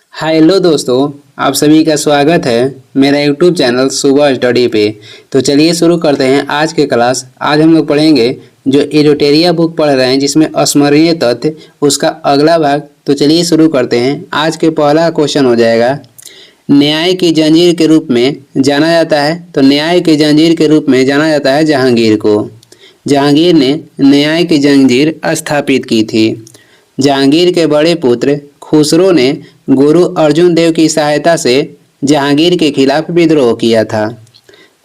Hello दोस्तों, आप सभी का स्वागत है मेरा यूट्यूब चैनल सुबह स्टडी पे। तो चलिए शुरू करते हैं आज के क्लास। आज हम लोग पढ़ेंगे जो एरोटेरिया बुक पढ़ रहे हैं जिसमें अस्मरणीय तथ्य, उसका अगला भाग। तो चलिए शुरू करते हैं। आज के पहला क्वेश्चन हो जाएगा, न्याय की जंजीर के रूप में जाना जाता है। तो न्याय की जंजीर के रूप में जाना जाता है जहांगीर को। जहांगीर ने न्याय की जंजीर स्थापित की थी। जहांगीर के बड़े पुत्र खुसरो ने गुरु अर्जुन देव की सहायता से जहांगीर के खिलाफ विद्रोह किया था।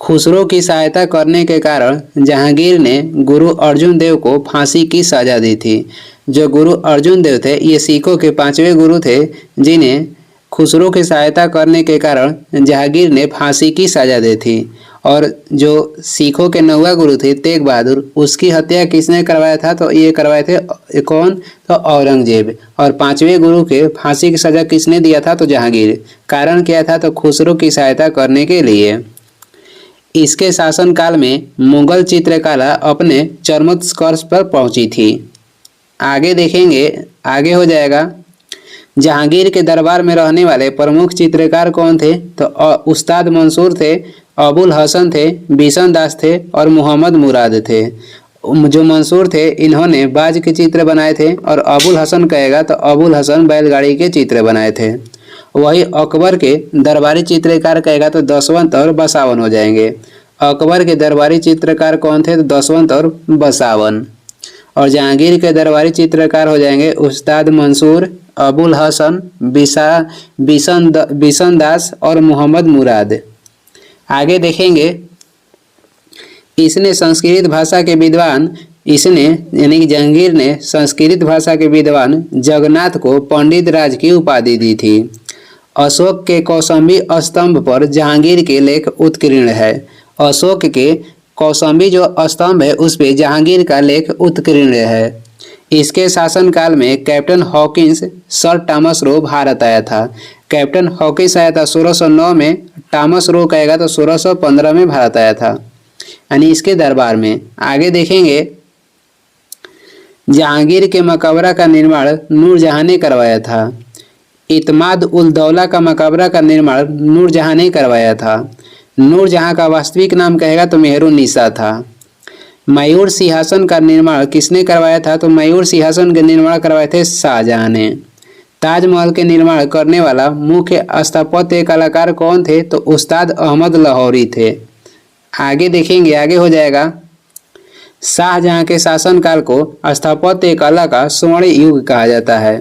खुसरो की सहायता करने के कारण जहांगीर ने गुरु अर्जुन देव को फांसी की सजा दी थी। जो गुरु अर्जुन देव थे ये सिखों के 5वें गुरु थे, जिन्हें खुसरो की सहायता करने के कारण जहांगीर ने फांसी की सजा दी थी। और जो सिखों के 9वां गुरु थे तेग बहादुर, उसकी हत्या किसने करवाया था? तो ये करवाए थे कौन? तो औरंगजेब। और 5वें गुरु के फांसी की सजा किसने दिया था? तो जहांगीर। कारण क्या था? तो खुसरो की सहायता करने के लिए। इसके शासनकाल में मुगल चित्रकला अपने चरमोत्कर्ष पर पहुंची थी। आगे देखेंगे, आगे हो जाएगा, जहांगीर के दरबार में रहने वाले प्रमुख चित्रकार कौन थे? तो उस्ताद मंसूर थे, अबुल हसन थे, बिशन दास थे और मोहम्मद मुराद थे। जो मंसूर थे इन्होंने बाज के चित्र बनाए थे, और अबुल हसन कहेगा तो अबुल हसन बैलगाड़ी के चित्र बनाए थे। वही अकबर के दरबारी चित्रकार कहेगा तो दसवंत और बसावन हो जाएंगे। अकबर के दरबारी चित्रकार कौन थे? तो दसवंत और बसावन। और जहांगीर के दरबारी चित्रकार हो जाएंगे उस्ताद मंसूर, अबुल हसन, बिशन दास और मोहम्मद मुराद। आगे देखेंगे, इसने संस्कृत भाषा के विद्वान यानी कि जहांगीर ने संस्कृत भाषा के विद्वान जगन्नाथ को पंडित राज की उपाधि दी थी। अशोक के कौशाम्बी स्तंभ पर जहांगीर के लेख उत्कीर्ण है। अशोक के कौशाम्बी जो स्तंभ है उस पे जहांगीर का लेख उत्कीर्ण है। इसके शासनकाल में captain Hawkins sir Thomas Roe Bharat आया था। कैप्टन हॉकिंस आया था 1609 में, टॉमस रो कहेगा तो 1615 में भारत आया था, यानी इसके दरबार में। आगे देखेंगे, जहांगीर के मकबरा का निर्माण नूरजहां ने करवाया था। इत्माद उल दौला का मकबरा का निर्माण नूरजहां ने करवाया था। नूरजहां का वास्तविक नाम कहेगा तो मेहरुन्निसा था। मयूर सिंहासन का निर्माण किसने करवाया था? तो मयूर सिंहासन के निर्माण करवाए थे शाहजहां ने। ताजमहल के निर्माण करने वाला मुख्य स्थापत्य कलाकार कौन थे? तो उस्ताद अहमद लाहौरी थे। आगे देखेंगे, आगे हो जाएगा, शाहजहां के शासनकाल को स्थापत्य कला का स्वर्ण युग कहा जाता है।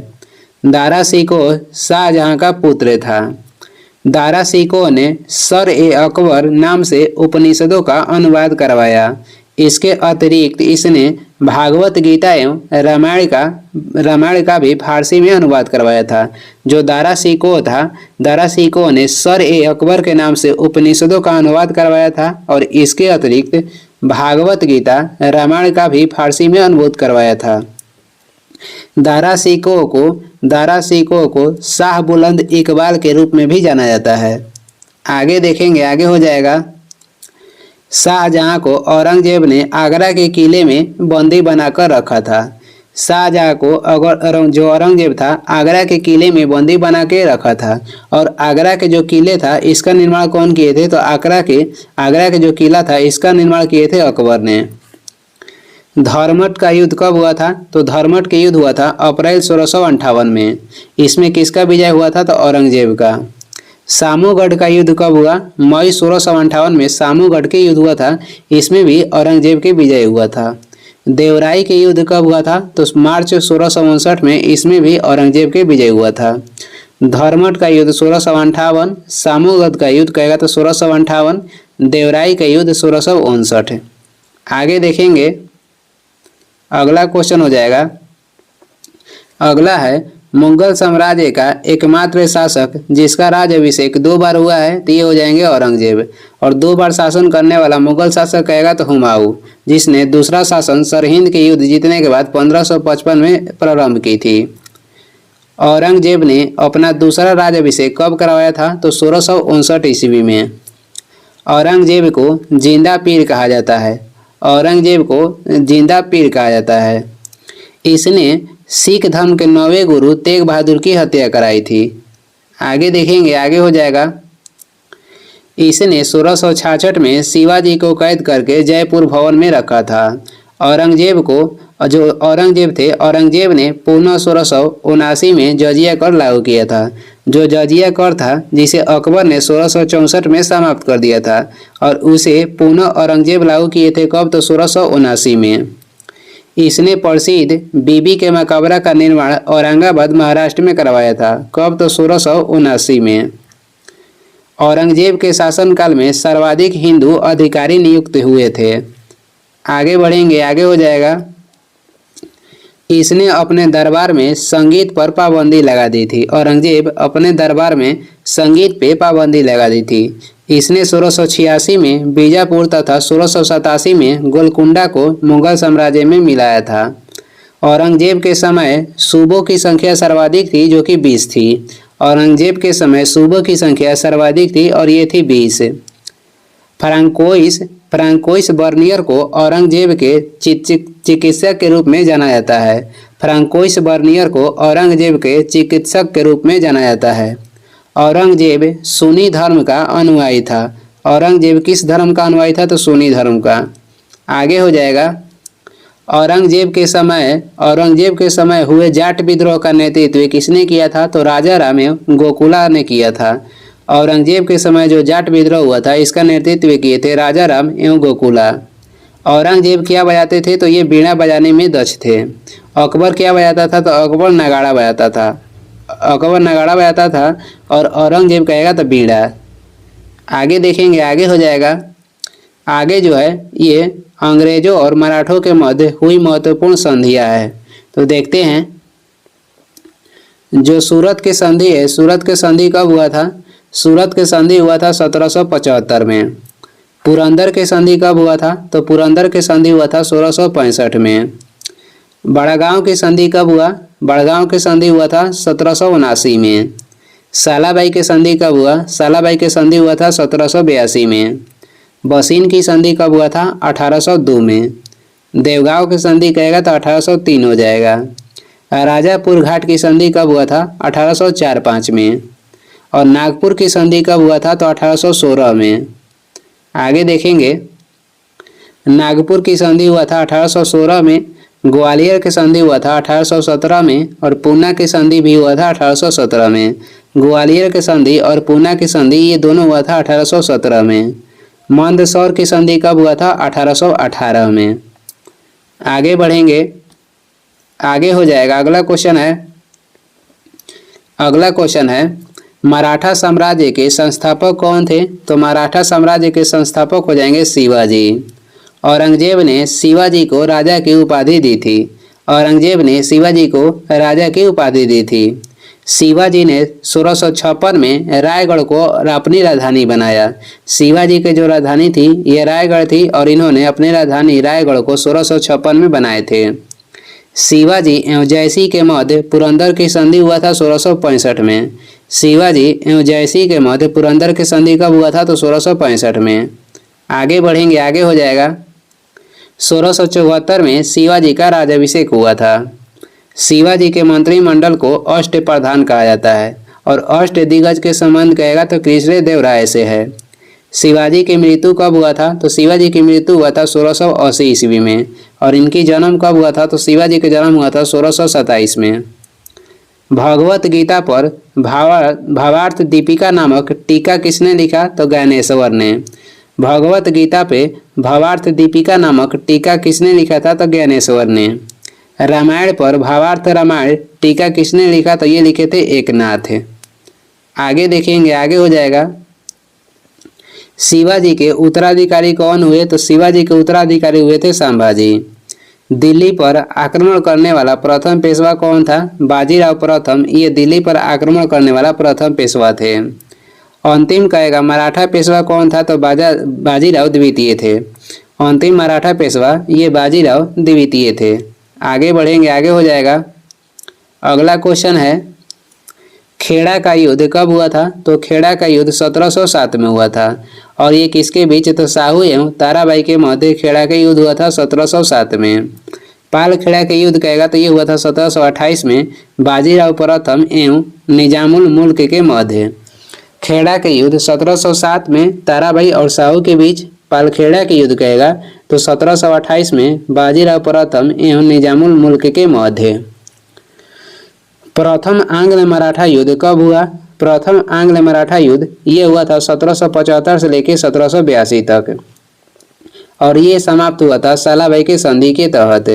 दारा शिकोह शाहजहां का पुत्र था। दारा शिकोह ने सर ए अकबर नाम से उपनिषदों का अनुवाद करवाया। इसके अतिरिक्त इसने भागवत गीता एवं रामायण का भी फारसी में अनुवाद करवाया था। जो दारा शिकोह था, दारा शिकोह ने सर ए अकबर के नाम से उपनिषदों का अनुवाद करवाया था, और इसके अतिरिक्त भागवत गीता, रामायण का भी फारसी में अनुवाद करवाया था। दारा शिकोह को शाह बुलंद इकबाल के रूप में भी जाना जाता है। आगे देखेंगे, आगे हो जाएगा, शाहजहां को औरंगजेब ने आगरा के किले में बंदी बनाकर रखा था। शाहजहां को जो औरंगजेब था आगरा के किले में बंदी बना के रखा था। और आगरा के जो किले था इसका निर्माण कौन किए थे? तो आगरा के जो किला था इसका निर्माण किए थे अकबर ने। धर्मट का युद्ध कब हुआ था? तो धर्मट के युद्ध हुआ था अप्रैल 1658 में। इसमें किसका विजय हुआ था? तो औरंगजेब का। सामूगढ़ का युद्ध कब हुआ? मई 1658 में सामूगढ़ के युद्ध हुआ था। इसमें भी औरंगजेब के विजय हुआ था। देवराई के युद्ध कब हुआ था? तो मार्च 1659 में। इसमें भी औरंगजेब के विजय हुआ था। धर्मट का युद्ध 1658, सामूगढ़ का युद्ध कहेगा तो 1658, देवराई का युद्ध 1659। आगे देखेंगे, अगला क्वेश्चन हो जाएगा, अगला है, मुगल साम्राज्य का एकमात्र शासक जिसका राज्याभिषेक 2 बार हुआ है तो ये हो जाएंगे औरंगजेब। और 2 बार शासन करने वाला मुगल शासक कहेगा तो हुमायूं, जिसने दूसरा शासन सरहिंद के युद्ध जीतने के बाद 1555 में प्रारंभ की थी। औरंगजेब ने अपना दूसरा राज्याभिषेक कब करवाया था? तो 1659 ईस्वी में। औरंगजेब को जिंदा पीर कहा जाता है। औरंगजेब को जिंदा पीर कहा जाता है। इसने सिख धर्म के 9वें गुरु तेग बहादुर की हत्या कराई थी। आगे देखेंगे, आगे हो जाएगा। इसने 1666 में शिवाजी को कैद करके जयपुर भवन में रखा था। औरंगजेब को जो औरंगजेब थे, औरंगजेब ने पुनः 1679 में जजिया कर लागू किया था। जो जजिया कर था जिसे अकबर ने 1664 में समाप्त कर दिया था और उसे पुनः औरंगजेब लागू किए थे कब, तो 1679 में। इसने प्रसिद्ध बीबी के मकबरा का निर्माण औरंगाबाद महाराष्ट्र में करवाया था कब, तो 1679 में। औरंगजेब के शासनकाल में सर्वाधिक हिंदू अधिकारी नियुक्त हुए थे। आगे बढ़ेंगे, आगे हो जाएगा। इसने अपने दरबार में संगीत पर पाबंदी लगा दी थी। औरंगजेब अपने दरबार में संगीत पे पाबंदी लगा दी थी। इसने 1686 में बीजापुर तथा 1687 में गोलकुंडा को मुगल साम्राज्य में मिलाया था। औरंगजेब के समय सूबों की संख्या सर्वाधिक थी जो कि 20 थी। औरंगजेब के समय सूबों की संख्या सर्वाधिक थी और ये थी 20। फ्रांकोइस बर्नियर को औरंगजेब के चिकित्सक के रूप में जाना जाता है। फ्रांकोइस बर्नियर को औरंगजेब के चिकित्सक के रूप में जाना जाता है। औरंगजेब सुन्नी धर्म का अनुयायी था। औरंगजेब किस धर्म का अनुयायी था, तो सुन्नी धर्म का। आगे हो जाएगा। औरंगजेब के समय हुए जाट विद्रोह का नेतृत्व किसने किया था, तो राजा राम गोकुला ने किया था। औरंगजेब के समय जो जाट विद्रोह हुआ था इसका नेतृत्व किए थे राजा राम एवं गोकुला। औरंगजेब क्या बजाते थे, तो ये बीड़ा बजाने में दक्ष थे। अकबर क्या बजाता था, तो अकबर नगाड़ा बजाता था और औरंगजेब कहेगा तो बीड़ा। आगे देखेंगे, आगे हो जाएगा। आगे जो है ये अंग्रेजों और मराठों के मध्य हुई महत्वपूर्ण संधियां है, तो देखते हैं। जो सूरत की संधि है, सूरत की संधि कब हुआ था, सूरत की संधि हुआ था 1775 में। पुरंदर की संधि कब हुआ था, तो पुरंदर की संधि हुआ था 1665 में। बड़गांव की संधि कब हुआ, बड़गांव की संधि हुआ था 1779 में। सालाबाई की संधि कब हुआ, सालाबाई की संधि हुआ था 1782 में। बसीन की संधि कब हुआ था, 1802 में। देवगांव की संधि कहेगा तो 1803 हो जाएगा। राजापुर घाट की संधि कब हुआ था, 1804-5 में। और नागपुर की संधि कब हुआ था, तो 1816 में। आगे देखेंगे। नागपुर की संधि हुआ था 1816 में। ग्वालियर की संधि हुआ था 1817 में और पूना की संधि भी हुआ था 1817 में। ग्वालियर की संधि और पूना की संधि ये दोनों हुआ था 1817 में। मंदसौर की संधि कब हुआ था, 1818 में। आगे बढ़ेंगे, आगे हो जाएगा। अगला क्वेश्चन है मराठा साम्राज्य के संस्थापक कौन थे, तो मराठा साम्राज्य के संस्थापक हो जाएंगे शिवाजी। औरंगजेब ने शिवाजी को राजा की उपाधि दी थी। औरंगजेब ने शिवाजी को राजा की उपाधि दी थी। शिवाजी ने 1656 में रायगढ़ को अपनी राजधानी बनाया। शिवाजी की जो राजधानी थी ये रायगढ़ थी और इन्होंने अपनी राजधानी रायगढ़ को 1656 में बनाए थे। शिवाजी एवं जयसिंह के मध्य पुरंदर की संधि हुआ था 1665 में। शिवाजी एवं जयसिंह के मध्य पुरंदर की संधि कब हुआ था, तो 1665 में। आगे बढ़ेंगे, आगे हो जाएगा। 1674 में शिवाजी का राज्याभिषेक हुआ था। शिवाजी के मंत्रिमंडल को अष्ट प्रधान कहा जाता है और अष्ट दिग्गज के संबंध कहेगा तो कृष्ण देव राय से है। शिवाजी की मृत्यु कब हुआ था, तो शिवाजी की मृत्यु हुआ था 1680 ईस्वी में और इनकी जन्म कब हुआ था, तो शिवाजी का जन्म हुआ था 1627 में। भगवत गीता पर भावार्थ दीपिका नामक टीका किसने लिखा, तो ज्ञानेश्वर ने। भगवत गीता पे भावार्थ दीपिका नामक टीका किसने लिखा था, तो ज्ञानेश्वर ने। रामायण पर भावार्थ रामायण टीका किसने लिखा, तो ये लिखे थे एकनाथ। आगे देखेंगे, आगे हो जाएगा। शिवाजी के उत्तराधिकारी कौन हुए, तो शिवाजी के उत्तराधिकारी हुए थे संभाजी। दिल्ली पर आक्रमण करने वाला प्रथम पेशवा कौन था, बाजीराव प्रथम। ये दिल्ली पर आक्रमण करने वाला प्रथम पेशवा थे। अंतिम कहेगा मराठा पेशवा कौन था, तो बाजीराव द्वितीय थे। अंतिम मराठा पेशवा ये बाजीराव द्वितीय थे। आगे बढ़ेंगे, आगे हो जाएगा। अगला क्वेश्चन है खेड़ा का युद्ध कब हुआ था, तो खेड़ा का युद्ध 1707 में हुआ था और ये किसके बीच, तो साहू एवं ताराबाई के मध्य खेड़ा का युद्ध हुआ था 1707 में। पालखेड़ा के युद्ध कहेगा तो ये हुआ था 1728 में बाजीराव प्रथम एवं निजामुल मुल्क के मध्य। खेड़ा के युद्ध 1707 में ताराबाई और शाहू के बीच। पालखेड़ा के युद्ध कहेगा तो 1728 में बाजीराव प्रथम एवं निजामुल मुल्क के मध्य। प्रथम आंग्ल मराठा युद्ध कब हुआ? प्रथम आंग्ल मराठा युद्ध ये हुआ था 1775 से लेकर 1782 तक और ये समाप्त हुआ था सालाबाई के संधि के तहत।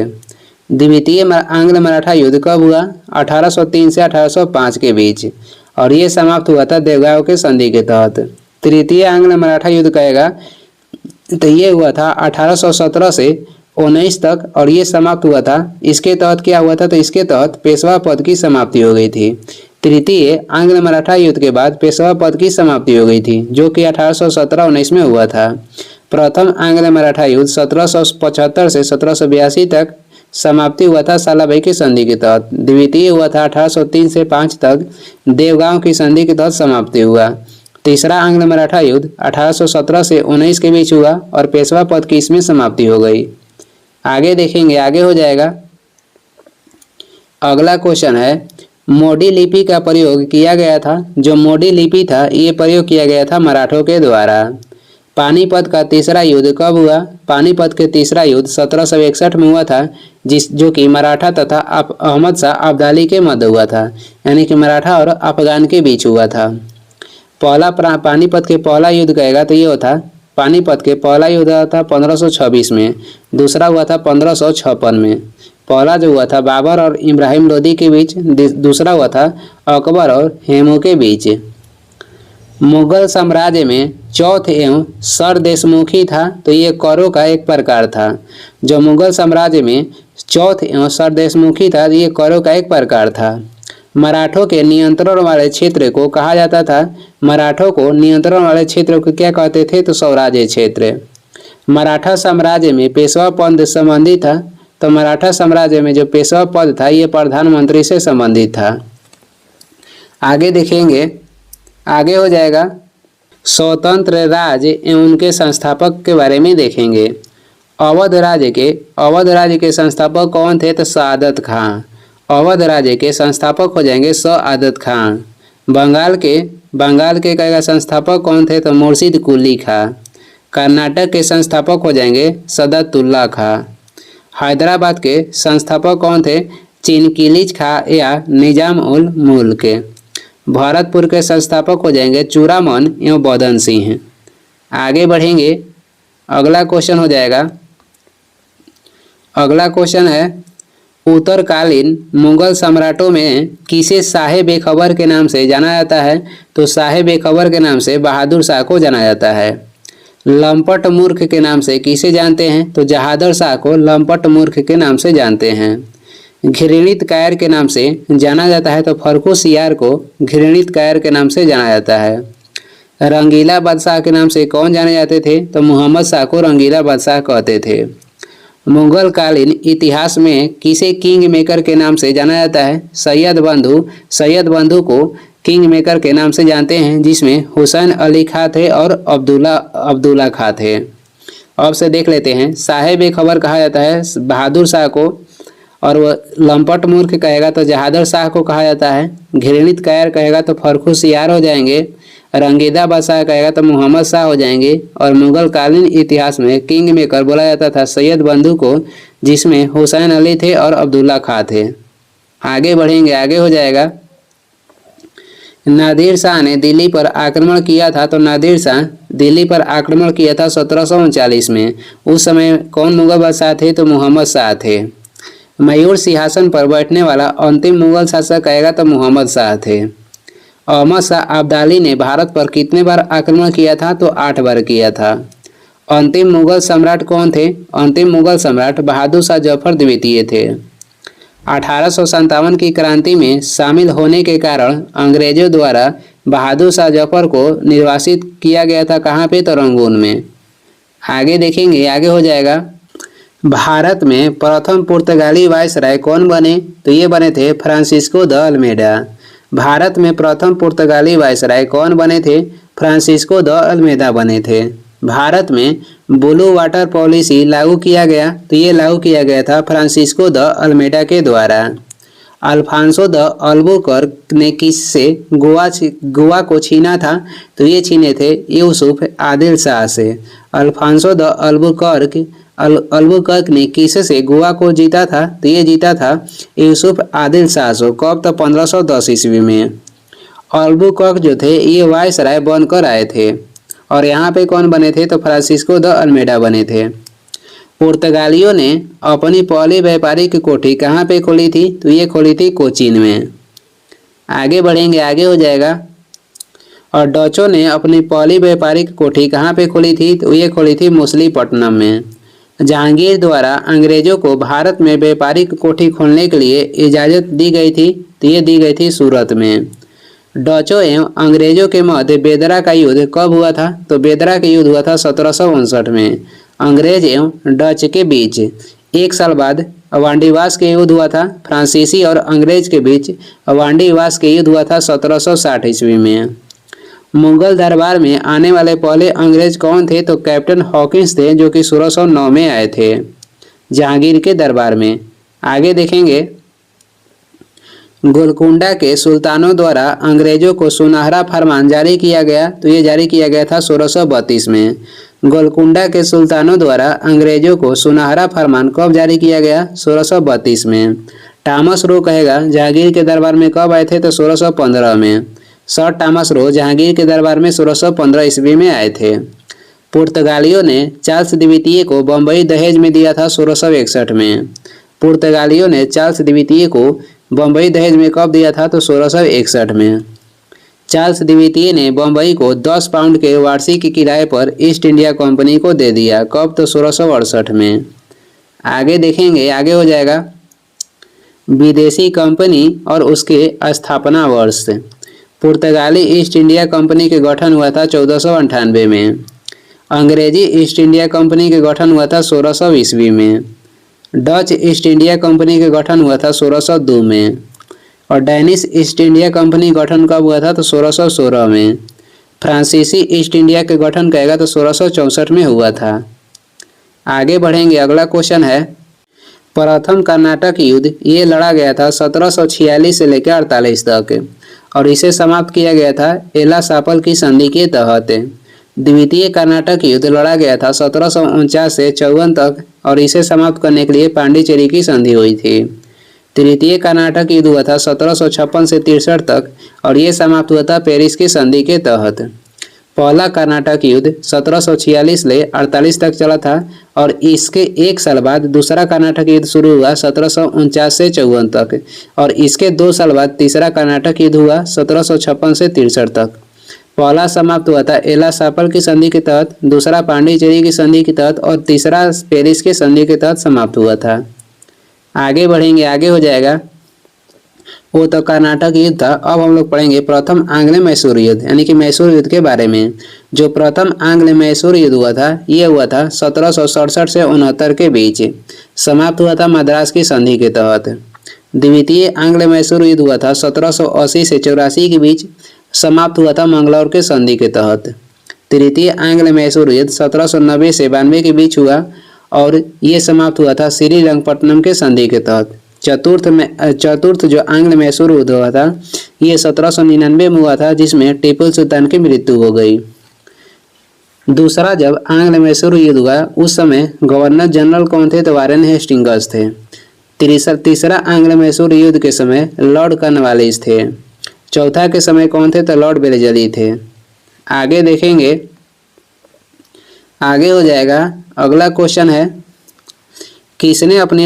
द्वितीय आंग्ल मराठा युद्ध कब हुआ? 1803 से 1805 के बीच और ये समाप्त हुआ था देवगांव के संधि के तहत। तृतीय आंग्ल मराठा युद्ध कहेगा तो ये हुआ था 1817 से 19 तक और ये समाप्त हुआ था। इसके तहत क्या हुआ था? तो इसके तहत पेशवा पद की समाप्ति हो गई थी। तृतीय आंग्ल मराठा युद्ध के बाद पेशवा पद की समाप्ति हो गई थी जो कि 1817-19 में हुआ था। प्रथम आंग्ल मराठा युद्ध 1775 से 1782 तक समाप्ति हुआ था सालाबाई की संधि के तहत। द्वितीय हुआ था 1803 से 5 तक देवगांव की संधि के तहत समाप्ति हुआ। तीसरा आंग्ल मराठा युद्ध 1817 से 19 के बीच हुआ और पेशवा पद की इसमें समाप्ति हो गई। आगे देखेंगे, आगे हो जाएगा। अगला क्वेश्चन है मोडी लिपि का प्रयोग किया गया था। जो मोडी लिपि था ये प्रयोग किया गया था मराठों के द्वारा। पानीपत का तीसरा युद्ध कब हुआ? पानीपत के तीसरा युद्ध 1761 में हुआ था जो कि मराठा तथा अहमद शाह अब्दाली के मध्य हुआ था, यानी कि मराठा और अफगान के बीच हुआ था। पहला पानीपत के पहला युद्ध कहेगा तो ये होता पानीपत के पहला युद्ध हुआ था 1526 में, दूसरा हुआ था 1556 में। पहला जो हुआ था बाबर और इब्राहिम लोदी के बीच, दूसरा हुआ था अकबर और हेमू के बीच। मुगल साम्राज्य में चौथ एवं सरदेशमुखी था तो ये करों का एक प्रकार था। जो मुगल साम्राज्य में चौथ एवं सरदेशमुखी था ये करों का एक प्रकार था। मराठों के नियंत्रण वाले क्षेत्र को कहा जाता था। मराठों को नियंत्रण वाले क्षेत्र को क्या कहते थे? तो स्वराज्य क्षेत्र। मराठा साम्राज्य में पेशवा पद संबंधित था तो मराठा साम्राज्य में जो पेशवा पद था ये प्रधानमंत्री से संबंधित था। आगे देखेंगे, आगे हो जाएगा स्वतंत्र राज्य एवं उनके संस्थापक के बारे में देखेंगे। अवध राज्य के संस्थापक कौन थे? तो सआदत खां। अवध राज्य के संस्थापक हो जाएंगे सआदत खां। बंगाल के कहेगा संस्थापक कौन थे? तो मुर्शिद कुली खां। कर्नाटक के संस्थापक हो जाएंगे सदतुल्ला खां। हैदराबाद के संस्थापक कौन थे? चिनकिलिज खां या निजाम उल मुल्क। भरतपुर के संस्थापक हो जाएंगे चूड़ामन एवं बदन सिंह। आगे बढ़ेंगे, अगला क्वेश्चन हो जाएगा। अगला क्वेश्चन है उत्तरकालीन मुगल सम्राटों में किसे शाह बेखबर के नाम से जाना जाता है? तो शाह बेखबर के नाम से बहादुर शाह को जाना जाता है। लंपट मूर्ख के नाम से किसे जानते हैं? तो जहादर शाह को लंपट मूर्ख के नाम से जानते हैं। घृणित कायर के नाम से जाना जाता है तो फर्रुख यार को घृणित कायर के नाम से जाना जाता है। रंगीला बादशाह के नाम से कौन जाने जाते थे? तो मोहम्मद शाह को रंगीला बादशाह कहते थे। मुगल कालीन इतिहास में किसे किंग मेकर के नाम से जाना जाता है? सैयद बंधु को किंग मेकर के नाम से जानते हैं, जिसमें हुसैन अली खां थे और अब्दुल्ला खां थे। अब से देख लेते हैं। शाह बेखबर कहा जाता है बहादुर शाह को, और वह लंपट मूर्ख कहेगा तो जहादर शाह को कहा जाता है। घृणित कायर कहेगा तो फर्रुख यार हो जाएंगे। रंगीला बादशाह कहेगा तो मोहम्मद शाह हो जाएंगे। और मुगल कालीन इतिहास में किंग मेकर बोला जाता था सैयद बंधु को, जिसमें हुसैन अली थे और अब्दुल्ला खां थे। आगे बढ़ेंगे, आगे हो जाएगा। नादिर शाह ने दिल्ली पर आक्रमण किया था तो नादिर शाह दिल्ली पर आक्रमण किया था 1739 में। उस समय कौन मुगल बादशाह थे? तो मोहम्मद शाह थे। मयूर सिंहासन पर बैठने वाला अंतिम मुगल शासक कहेगा तो मोहम्मद शाह थे। अहमद शाह अब्दाली ने भारत पर कितने बार आक्रमण किया था? तो 8 बार किया था। अंतिम मुगल सम्राट कौन थे? अंतिम मुगल सम्राट बहादुर शाह जफर द्वितीय थे। 1857 की क्रांति में शामिल होने के कारण अंग्रेजों द्वारा बहादुर शाह जफर को निर्वासित किया गया था। कहाँ पे? तो रंगून में। आगे देखेंगे, आगे हो जाएगा। भारत में प्रथम पुर्तगाली वायसराय कौन बने? तो ये बने थे फ्रांसिस्को द अल्मेडा। भारत में प्रथम पुर्तगाली वायसराय कौन बने थे? फ्रांसिस्को द अल्मेडा बने थे। भारत में ब्लू वाटर पॉलिसी लागू किया गया? तो ये लागू किया गया था फ्रांसिस्को द अल्मेडा के द्वारा। अल्फांसो द अल्बुकर्क ने किससे गोवा को छीना था? तो ये छीने थे यूसुफ आदिल शाह से। अल्फांसो द अल्बुकर्क ने किससे गोवा को जीता था? तो ये जीता था यूसुफ आदिल शाह से। कब? तो 1510 ईस्वी में। अल्बुकर्क जो थे ये वायसराय बनकर आए थे और यहाँ पे कौन बने थे? तो फ्रांसिस्को द अल्मेडा बने थे। पुर्तगालियों ने अपनी पहली व्यापारिक कोठी कहाँ पे खोली थी? तो ये खोली थी कोचीन में। आगे बढ़ेंगे, आगे हो जाएगा। और डचों ने अपनी पहली व्यापारिक कोठी कहाँ पे खोली थी? तो ये खोली थी मछलीपट्टनम में। जहांगीर द्वारा अंग्रेजों को भारत में व्यापारिक कोठी खोलने के लिए इजाज़त दी गई थी? तो ये दी गई थी सूरत में। डचों एवं अंग्रेजों के मध्य बेदरा का युद्ध कब हुआ था? तो बेदरा का युद्ध हुआ था 1759 में। अंग्रेज एवं डच के बीच 1 साल बाद वांडीवास के युद्ध हुआ था। फ्रांसीसी और अंग्रेज के बीच वांडीवास के युद्ध हुआ था 1760 ईस्वी में। मुगल दरबार में आने वाले पहले अंग्रेज कौन थे? तो कैप्टन हॉकिंस थे, जो कि 1609 में आए थे जहांगीर के दरबार में। आगे देखेंगे, गोलकुंडा के सुल्तानों द्वारा अंग्रेजों को सुनहरा फरमान जारी किया गया? तो ये जारी किया गया था 1632 में। गोलकुंडा के सुल्तानों द्वारा अंग्रेजों को सुनहरा फरमान कब जारी किया गया? 1632 में। टॉमस रो कहेगा जहांगीर के दरबार में कब आए थे? तो 1615 में। सर टॉमस रो जहांगीर के दरबार में 1615 ईस्वी में आए थे। पुर्तगालियों ने चार्ल्स द्वितीय को बम्बई दहेज में दिया था 1661 में। पुर्तगालियों ने चार्ल्स द्वितीय को बम्बई दहेज में कब दिया था? तो 1661 में। चार्ल्स द्वितीय ने बम्बई को 10 पाउंड के वार्षिक किराए पर ईस्ट इंडिया कंपनी को दे दिया। कब? तो 1668 में। आगे देखेंगे, आगे हो जाएगा, विदेशी कंपनी और उसके स्थापना वर्ष। पुर्तगाली ईस्ट इंडिया कंपनी के गठन हुआ था 1498 में। अंग्रेजी ईस्ट इंडिया कंपनी के गठन हुआ था 1600 ईस्वी में। डच ईस्ट इंडिया कंपनी के गठन हुआ था 1602 में। और डैनिश ईस्ट इंडिया कंपनी गठन कब हुआ था? तो 1616 में। फ्रांसीसी ईस्ट इंडिया के गठन कहेगा तो 1664 में हुआ था। आगे बढ़ेंगे, अगला क्वेश्चन है, प्रथम कर्नाटक युद्ध ये लड़ा गया था 1746 से लेकर 48 तक और इसे समाप्त किया गया था एला सापल की संधि के तहत। द्वितीय कर्नाटक युद्ध लड़ा गया था 1749 से 54 तक और इसे समाप्त करने के लिए पांडिचेरी की संधि हुई थी। तृतीय कर्नाटक युद्ध हुआ था 1756 से 63 तक और ये समाप्त हुआ था पेरिस की संधि के तहत। पहला कर्नाटक युद्ध 1746 से 48 तक चला था और इसके 1 साल बाद दूसरा कर्नाटक युद्ध शुरू हुआ 1749 से 54 तक और इसके 2 साल बाद तीसरा कर्नाटक युद्ध हुआ 1756 से 63 तक। पहला समाप्त हुआ था एला सापल की संधि के तहत, दूसरा पांडिचेरी की संधि के तहत और तीसरा पेरिस की संधि के तहत समाप्त हुआ था। आगे बढ़ेंगे, आगे हो जाएगा, वो तो कर्नाटक युद्ध था। अब हम लोग पढ़ेंगे प्रथम आंग्ल मैसूर युद्ध यानी कि मैसूर युद्ध के बारे में। जो प्रथम आंग्ल मैसूर युद्ध हुआ था ये हुआ था 1767 से 69 के बीच, समाप्त हुआ था मद्रास की संधि के तहत। द्वितीय आंग्ल मैसूर युद्ध हुआ था 1780 से 84 के बीच, समाप्त हुआ था मंगलौर के संधि के तहत। तृतीय आंग्ल मैसूर युद्ध 1790 से 92 के बीच हुआ और ये समाप्त हुआ था श्रीरंगपट्टनम के संधि के तहत। चतुर्थ जो आंग्ल मैसूर युद्ध हुआ था ये 1799 में हुआ था, जिसमें टीपू सुल्तान की मृत्यु हो गई। दूसरा जब आंग्ल मैसूर युद्ध हुआ उस समय गवर्नर जनरल कौन थे? तो वारेन हेस्टिंग्स थे। तीसरा आंग्ल मैसूर युद्ध के समय लॉर्ड कॉर्नवालिस थे। चौथा के समय कौन थे? तो लॉर्ड वेलेस्ली थे। आगे देखेंगे, आगे हो जाएगा, अगला क्वेश्चन है, किसने अपनी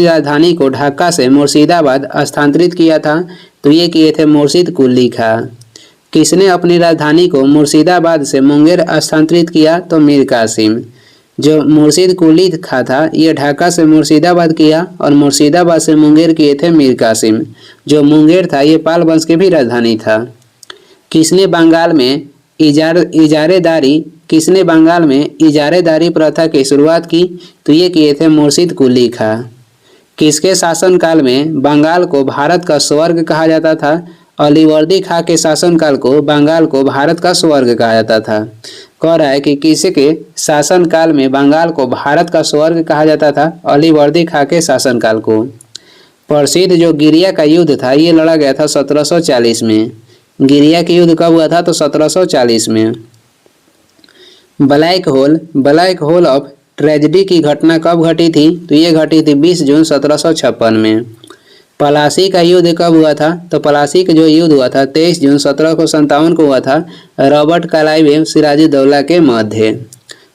राजधानी को ढाका से मुर्शिदाबाद स्थानांतरित किया था? तो ये किए थे मुर्शिद कुली खां। किसने अपनी राजधानी को मुर्शिदाबाद से मुंगेर स्थानांतरित किया? तो मीर कासिम। जो मुर्शिद कुली खां था ये ढाका से मुर्शिदाबाद किया और मुर्शिदाबाद से मुंगेर किए थे मीर कासिम। जो मुंगेर था ये पाल वंश की भी राजधानी था। किसने बंगाल में इजारेदारी प्रथा की शुरुआत की? तो ये किए थे मुर्शिद कुली खां। किसके शासनकाल में बंगाल को भारत का स्वर्ग कहा जाता था अलीवर्दी खां के शासनकाल को बंगाल को भारत का स्वर्ग कहा जाता था। कह रहा है कि किसी के शासनकाल में बंगाल को भारत का स्वर्ग कहा जाता था, अलीवर्दी खां के शासनकाल को। प्रसिद्ध जो गिरिया का युद्ध था ये लड़ा गया था 1740 में। गिरिया के युद्ध कब हुआ था? तो 1740 में। ब्लैक होल ऑफ ट्रेजेडी की घटना कब घटी थी? तो ये घटी थी 20 जून 1756 में। पलासी का युद्ध कब हुआ था? तो पलासी का जो युद्ध हुआ था 23 जून 1757 को हुआ था, रॉबर्ट क्लाइव एवं सिराजुद्दौला के मध्य।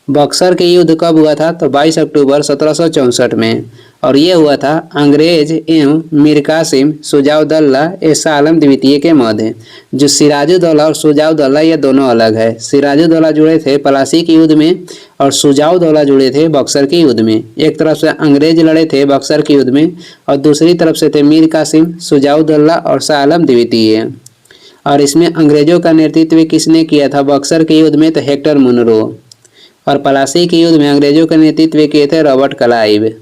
बक्सर के युद्ध कब हुआ था? तो 22 अक्टूबर 1764 में, और ये हुआ था अंग्रेज एवं मीर कासिम शुजाउद्दौला ऐसा आलम द्वितीय के मध्य। जो सिराजुद्दौला और शुजाउद्दौला ये दोनों अलग है। सिराजुद्दौला जुड़े थे पलासी के युद्ध में और शुजाउद्दौला जुड़े थे बक्सर के युद्ध में। एक तरफ से अंग्रेज लड़े थे बक्सर के युद्ध में और दूसरी तरफ से थे मीर कासिम, शुजाउद्दौला और शाह आलम द्वितीय। और इसमें अंग्रेजों का नेतृत्व किसने किया था बक्सर के युद्ध में? तो हेक्टर मुनरो। और पलासी के युद्ध में अंग्रेजों का नेतृत्व किए थे रॉबर्ट क्लाइव।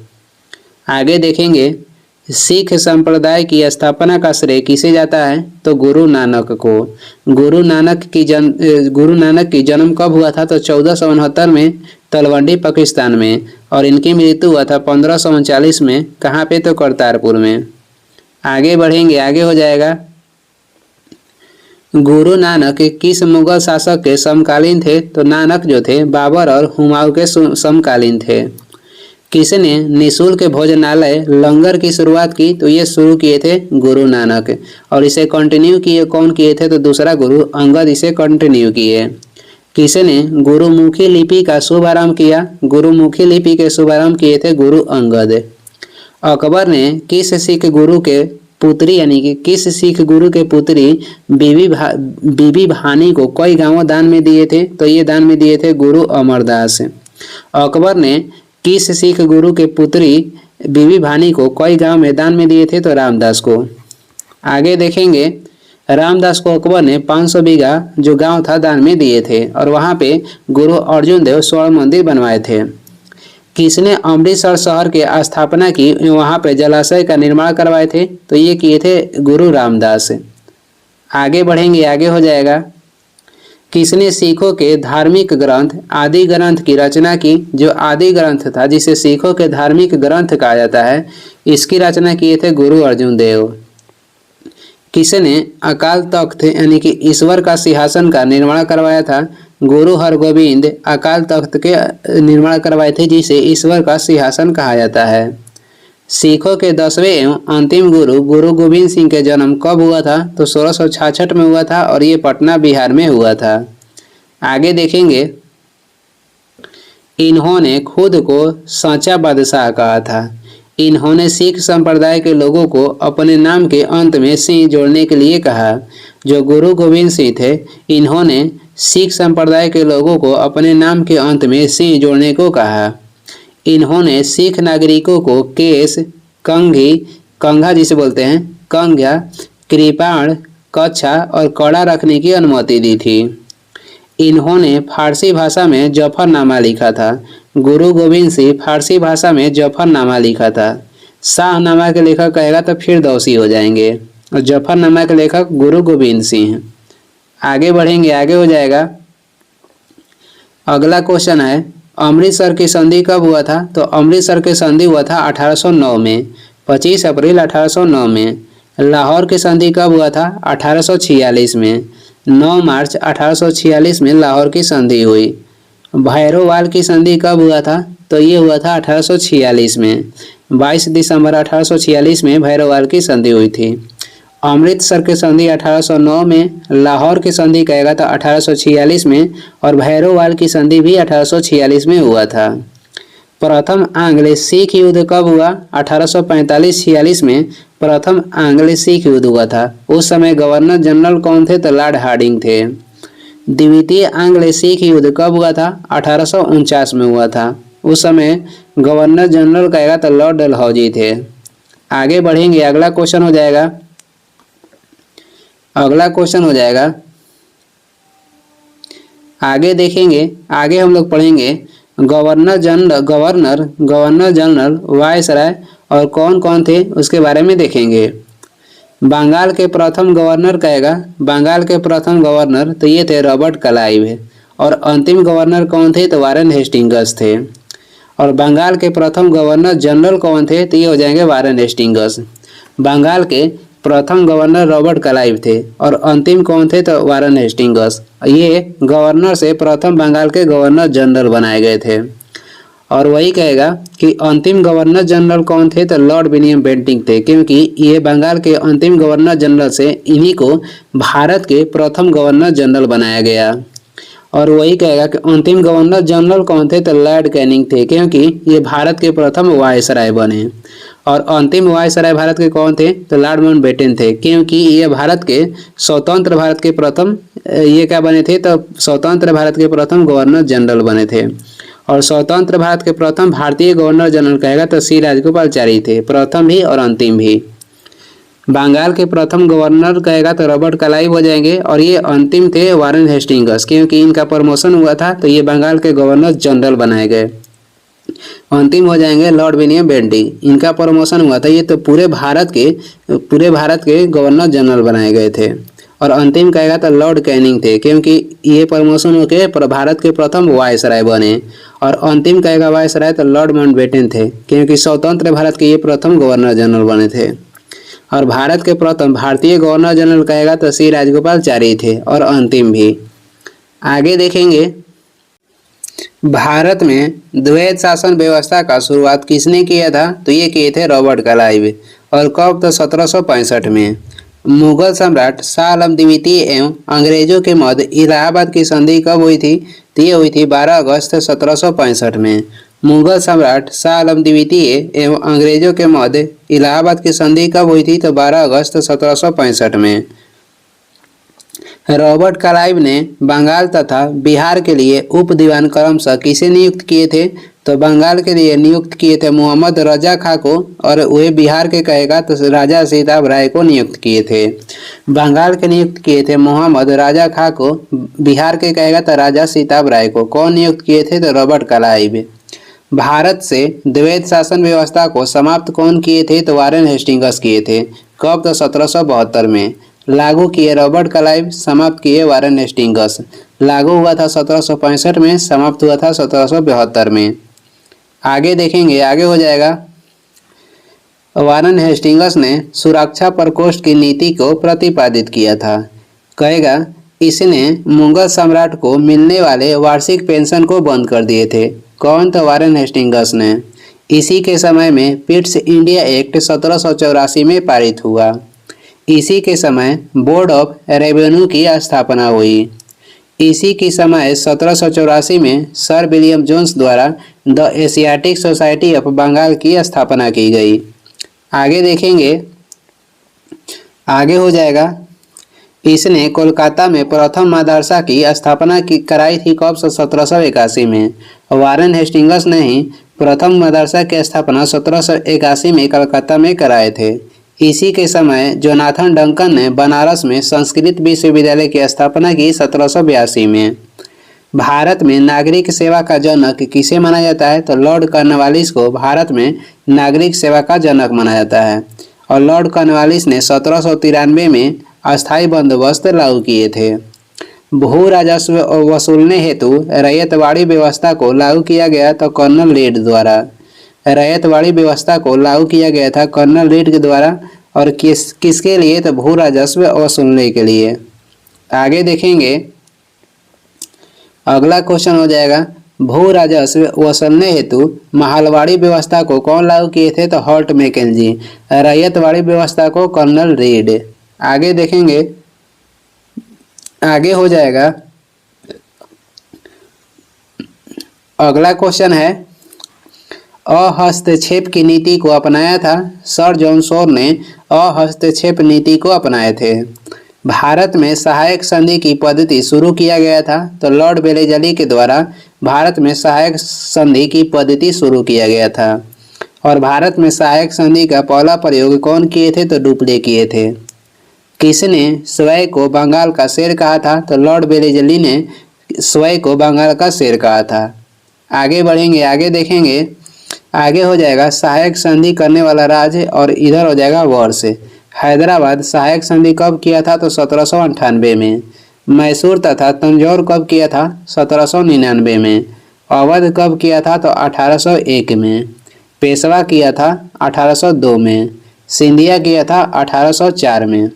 आगे देखेंगे सिख संप्रदाय की स्थापना का श्रेय किसे जाता है? तो गुरु नानक को। गुरु नानक की जन्म कब हुआ था? तो 1469 में तलवंडी पाकिस्तान में, और इनकी मृत्यु हुआ था 1539 में। कहाँ पे? तो करतारपुर में। आगे बढ़ेंगे, आगे हो जाएगा गुरु नानक किस मुगल शासक के समकालीन थे? तो नानक जो थे बाबर और हुमायूं के समकालीन थे। किसने निःशुल्क भोजनालय लंगर की शुरुआत की? तो ये शुरू किए थे गुरु नानक, और इसे कंटिन्यू किए कौन किए थे? तो दूसरा गुरु अंगद इसे कंटिन्यू किए। किसने गुरुमुखी लिपि का शुभारंभ किया? गुरुमुखी लिपि के शुभारंभ किए थे गुरु अंगद। अकबर ने किस सिख गुरु के पुत्री यानी कि किस सिख गुरु के पुत्री बीबी भानी को कई गांव दान में दिए थे? तो ये दान में दिए थे गुरु अमरदास। अकबर ने किस सिख गुरु के पुत्री बीबी भानी को कई गांव में दान में दिए थे? तो रामदास को। आगे देखेंगे रामदास को अकबर ने 500 बीघा जो गांव था दान में दिए थे, और वहां पे गुरु अर्जुन देव स्वर्ण मंदिर बनवाए थे। किसने अमृतसर शहर की स्थापना की, वहां पे जलाशय का निर्माण करवाए थे? तो ये किए थे गुरु रामदास। आगे बढ़ेंगे, आगे हो जाएगा किसने सिखों के धार्मिक ग्रंथ आदि ग्रंथ की रचना की? जो आदि ग्रंथ था जिसे सिखों के धार्मिक ग्रंथ कहा जाता है, इसकी रचना किए थे गुरु अर्जुन देव। किसने अकाल तख्त यानी कि ईश्वर का सिंहासन का निर्माण करवाया था? गुरु हरगोविंद अकाल तख्त के निर्माण करवाए थे, जिसे ईश्वर का सिंहासन कहा जाता है। सिखों के 10वें एवं अंतिम गुरु गुरु गोविंद सिंह के जन्म कब हुआ था? तो 1666 में हुआ था, और ये पटना बिहार में हुआ था। आगे देखेंगे इन्होंने खुद को सच्चा बादशाह कहा था। इन्होंने सिख संप्रदाय के लोगों को अपने नाम के अंत में सिंह जोड़ने के लिए कहा। जो गुरु गोविंद सिंह थे, इन्होंने सिख संप्रदाय के लोगों को अपने नाम के अंत में सिंह जोड़ने को कहा। इन्होंने सिख नागरिकों को केस, कंघा जिसे बोलते हैं कंघा, कृपाण, कच्छा और कड़ा रखने की अनुमति दी थी। इन्होंने फारसी भाषा में जफरनामा लिखा था। गुरु गोविंद सिंह फारसी भाषा में जफरनामा लिखा था। शाहनामा के लेखक कहेगा तो फिरदौसी हो जाएंगे, और जफरनामा के लेखक गुरु गोविंद सिंह। आगे बढ़ेंगे, आगे हो जाएगा अगला क्वेश्चन है अमृतसर की संधि कब हुआ था? तो अमृतसर की संधि हुआ था 1809 में, 25 अप्रैल 1809 में। लाहौर की संधि कब हुआ था? 1846 में, 9 मार्च 1846 में लाहौर की संधि हुई। भैरोवाल की संधि कब हुआ था? तो ये हुआ था 1846 में, 22 दिसंबर 1846 में भैरोवाल की संधि हुई थी। अमृतसर की संधि 1809 में, लाहौर की संधि कहेगा तो 1846 में, और भैरोवाल की संधि भी 1846 में हुआ था। प्रथम आंग्ल सिख युद्ध कब हुआ? 1845-46 में प्रथम आंग्ल सिख युद्ध हुआ था। उस समय गवर्नर जनरल कौन थे? तो लॉर्ड हार्डिंग थे। द्वितीय आंग्ल सिख युद्ध कब हुआ था? 1849 में हुआ था। उस समय गवर्नर जनरल कहेगा तो लॉर्ड डलहौजी थे। आगे बढ़ेंगे, अगला क्वेश्चन हो जाएगा आगे देखेंगे, आगे हम लोग पढ़ेंगे गवर्नर जनरल, वायसराय और कौन कौन थे उसके बारे में देखेंगे। बंगाल के प्रथम गवर्नर कहेगा, बंगाल के प्रथम गवर्नर तो ये थे रॉबर्ट क्लाइव है। और अंतिम गवर्नर कौन थे तो वारेन हेस्टिंग्स थे। और बंगाल के प्रथम गवर्नर जनरल कौन थे तो ये हो जाएंगे वारेन हेस्टिंग्स। बंगाल के प्रथम गवर्नर रॉबर्ट क्लाइव थे और अंतिम कौन थे तो वारेन हेस्टिंग्स। ये गवर्नर से प्रथम बंगाल के गवर्नर जनरल बनाए गए थे। और वही कहेगा कि अंतिम गवर्नर जनरल कौन थे तो लॉर्ड विलियम बेंटिंक थे, क्योंकि ये बंगाल के अंतिम गवर्नर जनरल से इन्हीं को भारत के प्रथम गवर्नर जनरल बनाया गया। और वही कहेगा कि अंतिम गवर्नर जनरल कौन थे तो लॉर्ड कैनिंग थे, क्योंकि ये भारत के प्रथम वायसराय बने। और अंतिम वायसराय भारत के कौन थे तो लॉर्ड माउंटबेटन थे, क्योंकि ये भारत के स्वतंत्र भारत के प्रथम ये क्या बने थे तो स्वतंत्र भारत के प्रथम गवर्नर जनरल बने थे। और स्वतंत्र भारत के प्रथम भारतीय गवर्नर जनरल कहेगा तो सी राजगोपालचारी थे, प्रथम भी और अंतिम भी। बंगाल के प्रथम गवर्नर कहेगा तो रॉबर्ट क्लाइव हो जाएंगे और ये अंतिम थे वारेन हेस्टिंग्स, क्योंकि इनका प्रमोशन हुआ था तो ये बंगाल के गवर्नर जनरल बनाए गए। अंतिम हो जाएंगे लॉर्ड विलियम बेंटिंक, इनका प्रमोशन हुआ था, ये तो पूरे भारत के गवर्नर जनरल बनाए गए थे। और अंतिम कहेगा तो लॉर्ड कैनिंग थे, क्योंकि ये प्रमोशन होकर भारत के प्रथम वायसराय बने। और अंतिम कहेगा वायसराय तो लॉर्ड माउंटबेटन थे, क्योंकि स्वतंत्र भारत के ये प्रथम गवर्नर जनरल बने थे। और भारत के प्रथम भारतीय गवर्नर जनरल कहेगा तो सी राजगोपालचारी थे और अंतिम भी। आगे देखेंगे भारत में द्वैध शासन व्यवस्था का शुरुआत किसने किया था तो ये किए थे रॉबर्ट क्लाइव। और कब तो 1765 में। मुगल सम्राट शाह आलम द्वितीय एवं अंग्रेजों के मध्य इलाहाबाद की संधि कब हुई थी तो ये हुई थी 12 अगस्त 1765 में। मुगल सम्राट शाह आलम द्वितीय एवं अंग्रेजों के मध्य इलाहाबाद की संधि कब हुई थी तो 12 अगस्त 1765 में। रॉबर्ट क्लाइव ने बंगाल तथा बिहार के लिए उप दीवान क्रमशः किसे नियुक्त किए थे तो बंगाल के लिए नियुक्त किए थे मोहम्मद रजा खां को, और वह बिहार के कहेगा तो राजा सीताब राय को नियुक्त किए थे। बंगाल के नियुक्त किए थे मोहम्मद राजा खां को, बिहार के कहेगा तो राजा सीताब राय को। कौन नियुक्त किए थे तो रॉबर्ट क्लाइव। भारत से द्वैध शासन व्यवस्था को समाप्त कौन किए थे तो वारेन हेस्टिंग्स किए थे। कब तो 1772 में। लागू किए रॉबर्ट क्लाइव, समाप्त किए वारेन हेस्टिंग्स। लागू हुआ था 1765 में, समाप्त हुआ था 1772 में। आगे देखेंगे, आगे हो जाएगा वारेन हेस्टिंग्स ने सुरक्षा प्रकोष्ठ की नीति को प्रतिपादित किया था। कहेगा इसने मुगल सम्राट को मिलने वाले वार्षिक पेंशन को बंद कर दिए थे। कौन तो वारेन हेस्टिंग्स ने। इसी के समय में पिट्स इंडिया एक्ट 1784 में पारित हुआ। इसी के समय बोर्ड ऑफ रेवेन्यू की स्थापना हुई। इसी के समय 1784 में सर विलियम जोन्स द्वारा the Asiatic Society of Bengal की स्थापना की गई। आगे देखेंगे, आगे हो जाएगा इसने कोलकाता में प्रथम मदरसा की स्थापना कराई थी कब 1781 में। वारेन हेस्टिंग्स ने ही प्रथम मदरसा की स्थापना 1781 में कलकत्ता में कराए थे। इसी के समय जोनाथन डंकन ने बनारस में संस्कृत विश्वविद्यालय की स्थापना की 1782 में। भारत में नागरिक सेवा का जनक किसे माना जाता है तो लॉर्ड कॉर्नवालिस को भारत में नागरिक सेवा का जनक माना जाता है। और लॉर्ड कॉर्नवालिस ने 1793 में अस्थायी बंदोबस्त लागू किए थे। भू राजस्व वसूलने हेतु रैयतवाड़ी व्यवस्था को लागू किया गया तो कर्नल रीड द्वारा। रैयतवाड़ी व्यवस्था को लागू किया गया था कर्नल रीड के द्वारा। और किसके लिए तो भू राजस्व वसूलने के लिए। आगे देखेंगे, अगला क्वेश्चन हो जाएगा भू राजस्व वसूलने हेतु महलवाड़ी व्यवस्था को कौन लागू किए थे तो हॉल्ट मैकेंजी। रैयतवाड़ी व्यवस्था को कर्नल रीड। आगे देखेंगे, आगे हो जाएगा अगला क्वेश्चन है अहस्तक्षेप की नीति को अपनाया था। सर जॉन शोर ने अहस्तक्षेप नीति को अपनाए थे। भारत में सहायक संधि की पद्धति शुरू किया गया था तो लॉर्ड वेलेजली के द्वारा भारत में सहायक संधि की पद्धति शुरू किया गया था। और भारत में सहायक संधि का पहला प्रयोग कौन किए थे तो डुप्ले किए थे। किसने स्वयं को बंगाल का शेर कहा था तो लॉर्ड वेलेजली ने स्वयं को बंगाल का शेर कहा था। आगे बढ़ेंगे, आगे देखेंगे, आगे हो जाएगा सहायक संधि करने वाला राज्य और इधर हो जाएगा वर्ष। हैदराबाद सहायक संधि कब किया था? तो 1798 में। मैसूर तथा तंजौर कब किया था? 1799 में। अवध कब किया था? तो 1801 में। पेशवा किया था 1802 में। सिंधिया किया था 1804 में।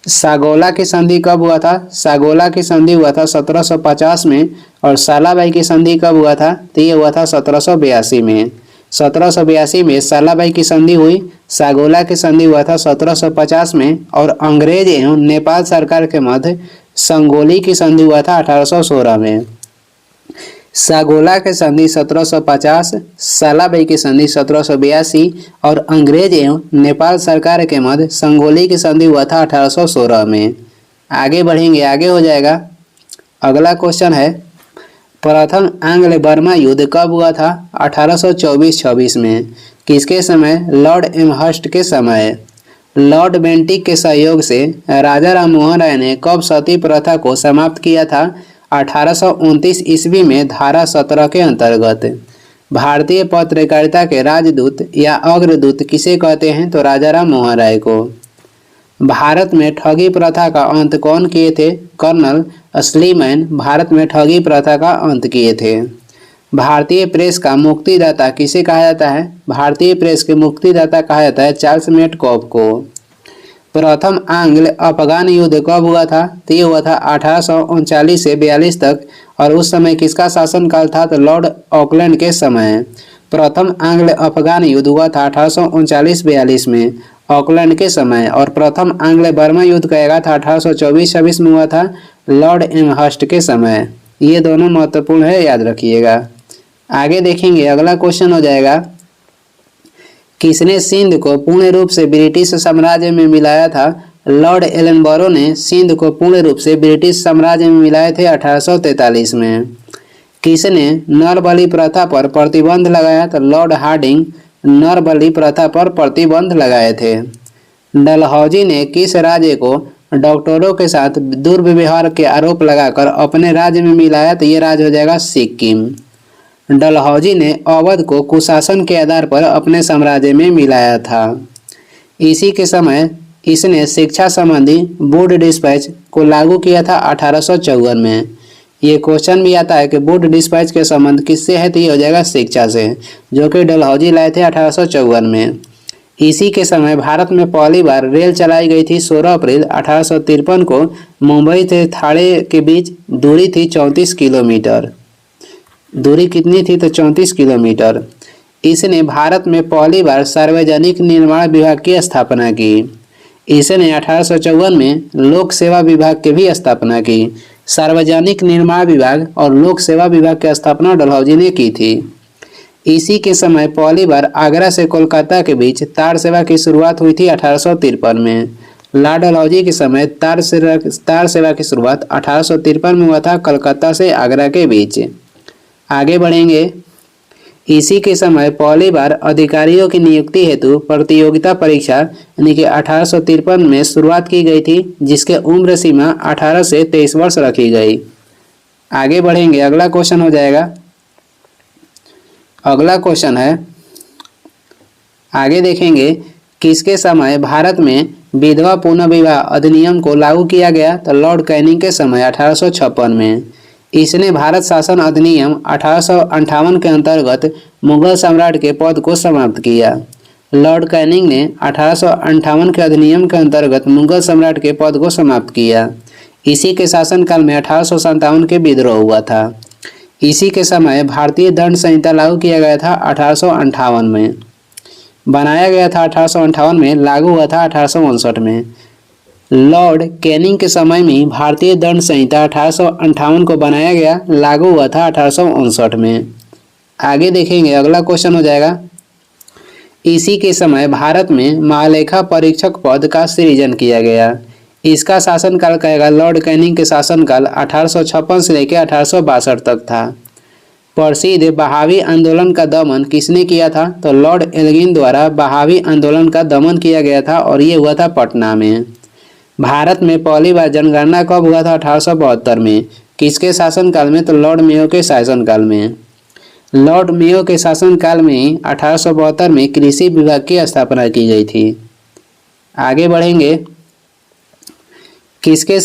सागौला की संधि कब हुआ था? सागौला की संधि हुआ था 1750 में। और सालाबाई की संधि कब हुआ था? तो ये हुआ था 1782 में। 1782 में सालाबाई की संधि हुई। सागौला की संधि हुआ था 1750 में। और अंग्रेज एवं नेपाल सरकार के मध्य संगोली की संधि हुआ था 1816 में। सागौला की संधि 1750, सालाबाई की संधि 1782 और अंग्रेज एवं नेपाल सरकार के मध्य संगोली की संधि हुआ था 1816 में। आगे बढ़ेंगे, आगे हो जाएगा। अगला क्वेश्चन है, प्रथम आंग्ल बर्मा युद्ध कब हुआ था? 1824-26 में। किसके समय? लॉर्ड एमहर्स्ट के समय। लॉर्ड बेंटिक के सहयोग से राजा राम मोहन राय ने कब सती प्रथा को समाप्त किया था? 1829 ईस्वी में धारा 17 के अंतर्गत। भारतीय पत्रकारिता के राजदूत या अग्रदूत किसे कहते हैं? तो राजा राम मोहन राय को। भारत में ठगी प्रथा का अंत कौन किए थे? कर्नल स्लीमैन भारत में ठगी प्रथा का अंत किए थे। भारतीय प्रेस का मुक्तिदाता किसे कहा जाता है? भारतीय प्रेस के मुक्तिदाता कहा जाता है चार्ल्स मेटकॉफ को। प्रथम आंग्ल अफगान युद्ध कब हुआ था? तो ये हुआ था 1839 से 42 तक। और उस समय किसका शासनकाल था? तो लॉर्ड ऑकलैंड के समय। प्रथम आंग्ल अफगान युद्ध हुआ था 1839-42 में ऑकलैंड के समय। और प्रथम आंग्ल बर्मा युद्ध कहेगा था 1824-26 में हुआ था लॉर्ड एमहर्स्ट के समय। ये दोनों महत्वपूर्ण है, याद रखिएगा। आगे देखेंगे, अगला क्वेश्चन हो जाएगा, किसने सिंध को पूर्ण रूप से ब्रिटिश साम्राज्य में मिलाया था? लॉर्ड एलनबरो ने सिंध को पूर्ण रूप से ब्रिटिश साम्राज्य में मिलाए थे 1843 में। किसने नर बलि प्रथा पर प्रतिबंध लगाया? तो लॉर्ड हार्डिंग नर बलि प्रथा पर प्रतिबंध लगाए थे। डलहौजी ने किस राज्य को डॉक्टरों के साथ दुर्व्यवहार के आरोप लगाकर अपने राज्य में मिलाया? तो ये राज्य हो जाएगा सिक्किम। डलहौजी ने अवध को कुशासन के आधार पर अपने साम्राज्य में मिलाया था। इसी के समय इसने शिक्षा संबंधी वुड डिस्पैच को लागू किया था 1854 में। ये क्वेश्चन भी आता है कि वुड डिस्पैच के संबंध किससे है? तो ये हो जाएगा शिक्षा से, जो कि डलहौजी लाए थे 1854 में। इसी के समय भारत में पहली बार रेल चलाई गई थी 16 अप्रैल 1853 को। मुंबई से थाने के बीच दूरी थी 34 किलोमीटर। दूरी कितनी थी? तो 34 किलोमीटर। इसने भारत में पहली बार सार्वजनिक निर्माण विभाग की स्थापना की। इसने 1854 में लोक सेवा विभाग की भी स्थापना की। सार्वजनिक निर्माण विभाग और लोक सेवा विभाग की स्थापना डलहौजी ने की थी। इसी के समय पहली बार आगरा से कोलकाता के बीच तार सेवा की शुरुआत हुई थी 1853 में। लॉर्ड डलहौजी के समय तार सेवा की शुरुआत 1853 में हुआ था कलकत्ता से आगरा के बीच। आगे बढ़ेंगे, इसी के समय पहली बार अधिकारियों की नियुक्ति हेतु प्रतियोगिता परीक्षा यानी कि 1853 में शुरुआत की गई थी, जिसके उम्र सीमा 18 से 23 वर्ष रखी गई। आगे बढ़ेंगे, अगला क्वेश्चन हो जाएगा। अगला क्वेश्चन है, आगे देखेंगे, किसके समय भारत में विधवा पुनः विवाह अधिनियम को लागू किया गया? तो लॉर्ड कैनिंग के समय 1856 में। इसने भारत शासन अधिनियम 1858 के अंतर्गत मुगल सम्राट के पद को समाप्त किया। लॉर्ड कैनिंग ने 1858 के अधिनियम के अंतर्गत मुगल सम्राट के पद को समाप्त किया। इसी के शासनकाल में 1857 के विद्रोह हुआ था। इसी के समय भारतीय दंड संहिता लागू किया गया था 1858 में। बनाया गया था 1858 में, लागू हुआ था 1859 में। लॉर्ड कैनिंग के समय में भारतीय दंड संहिता 1858 को बनाया गया, लागू हुआ था 1859 में। आगे देखेंगे, अगला क्वेश्चन हो जाएगा। इसी के समय भारत में महालेखा परीक्षक पद का सृजन किया गया। इसका शासनकाल कहेगा लॉर्ड कैनिंग के शासनकाल 1856 से लेकर 1862 तक था। प्रसिद्ध बहावी आंदोलन का दमन किसने किया था? तो लॉर्ड एल्गिन द्वारा बहावी आंदोलन का दमन किया गया था और ये हुआ था पटना में। भारत में पहली बार जनगणना कब हुआ था? 1872 में। किसके शासनकाल में? तो लॉर्ड मेयो के शासनकाल में। लॉर्ड मेयो के शासनकाल में 1872 में कृषि विभाग की स्थापना की गई थी। आगे बढ़ेंगे, किसके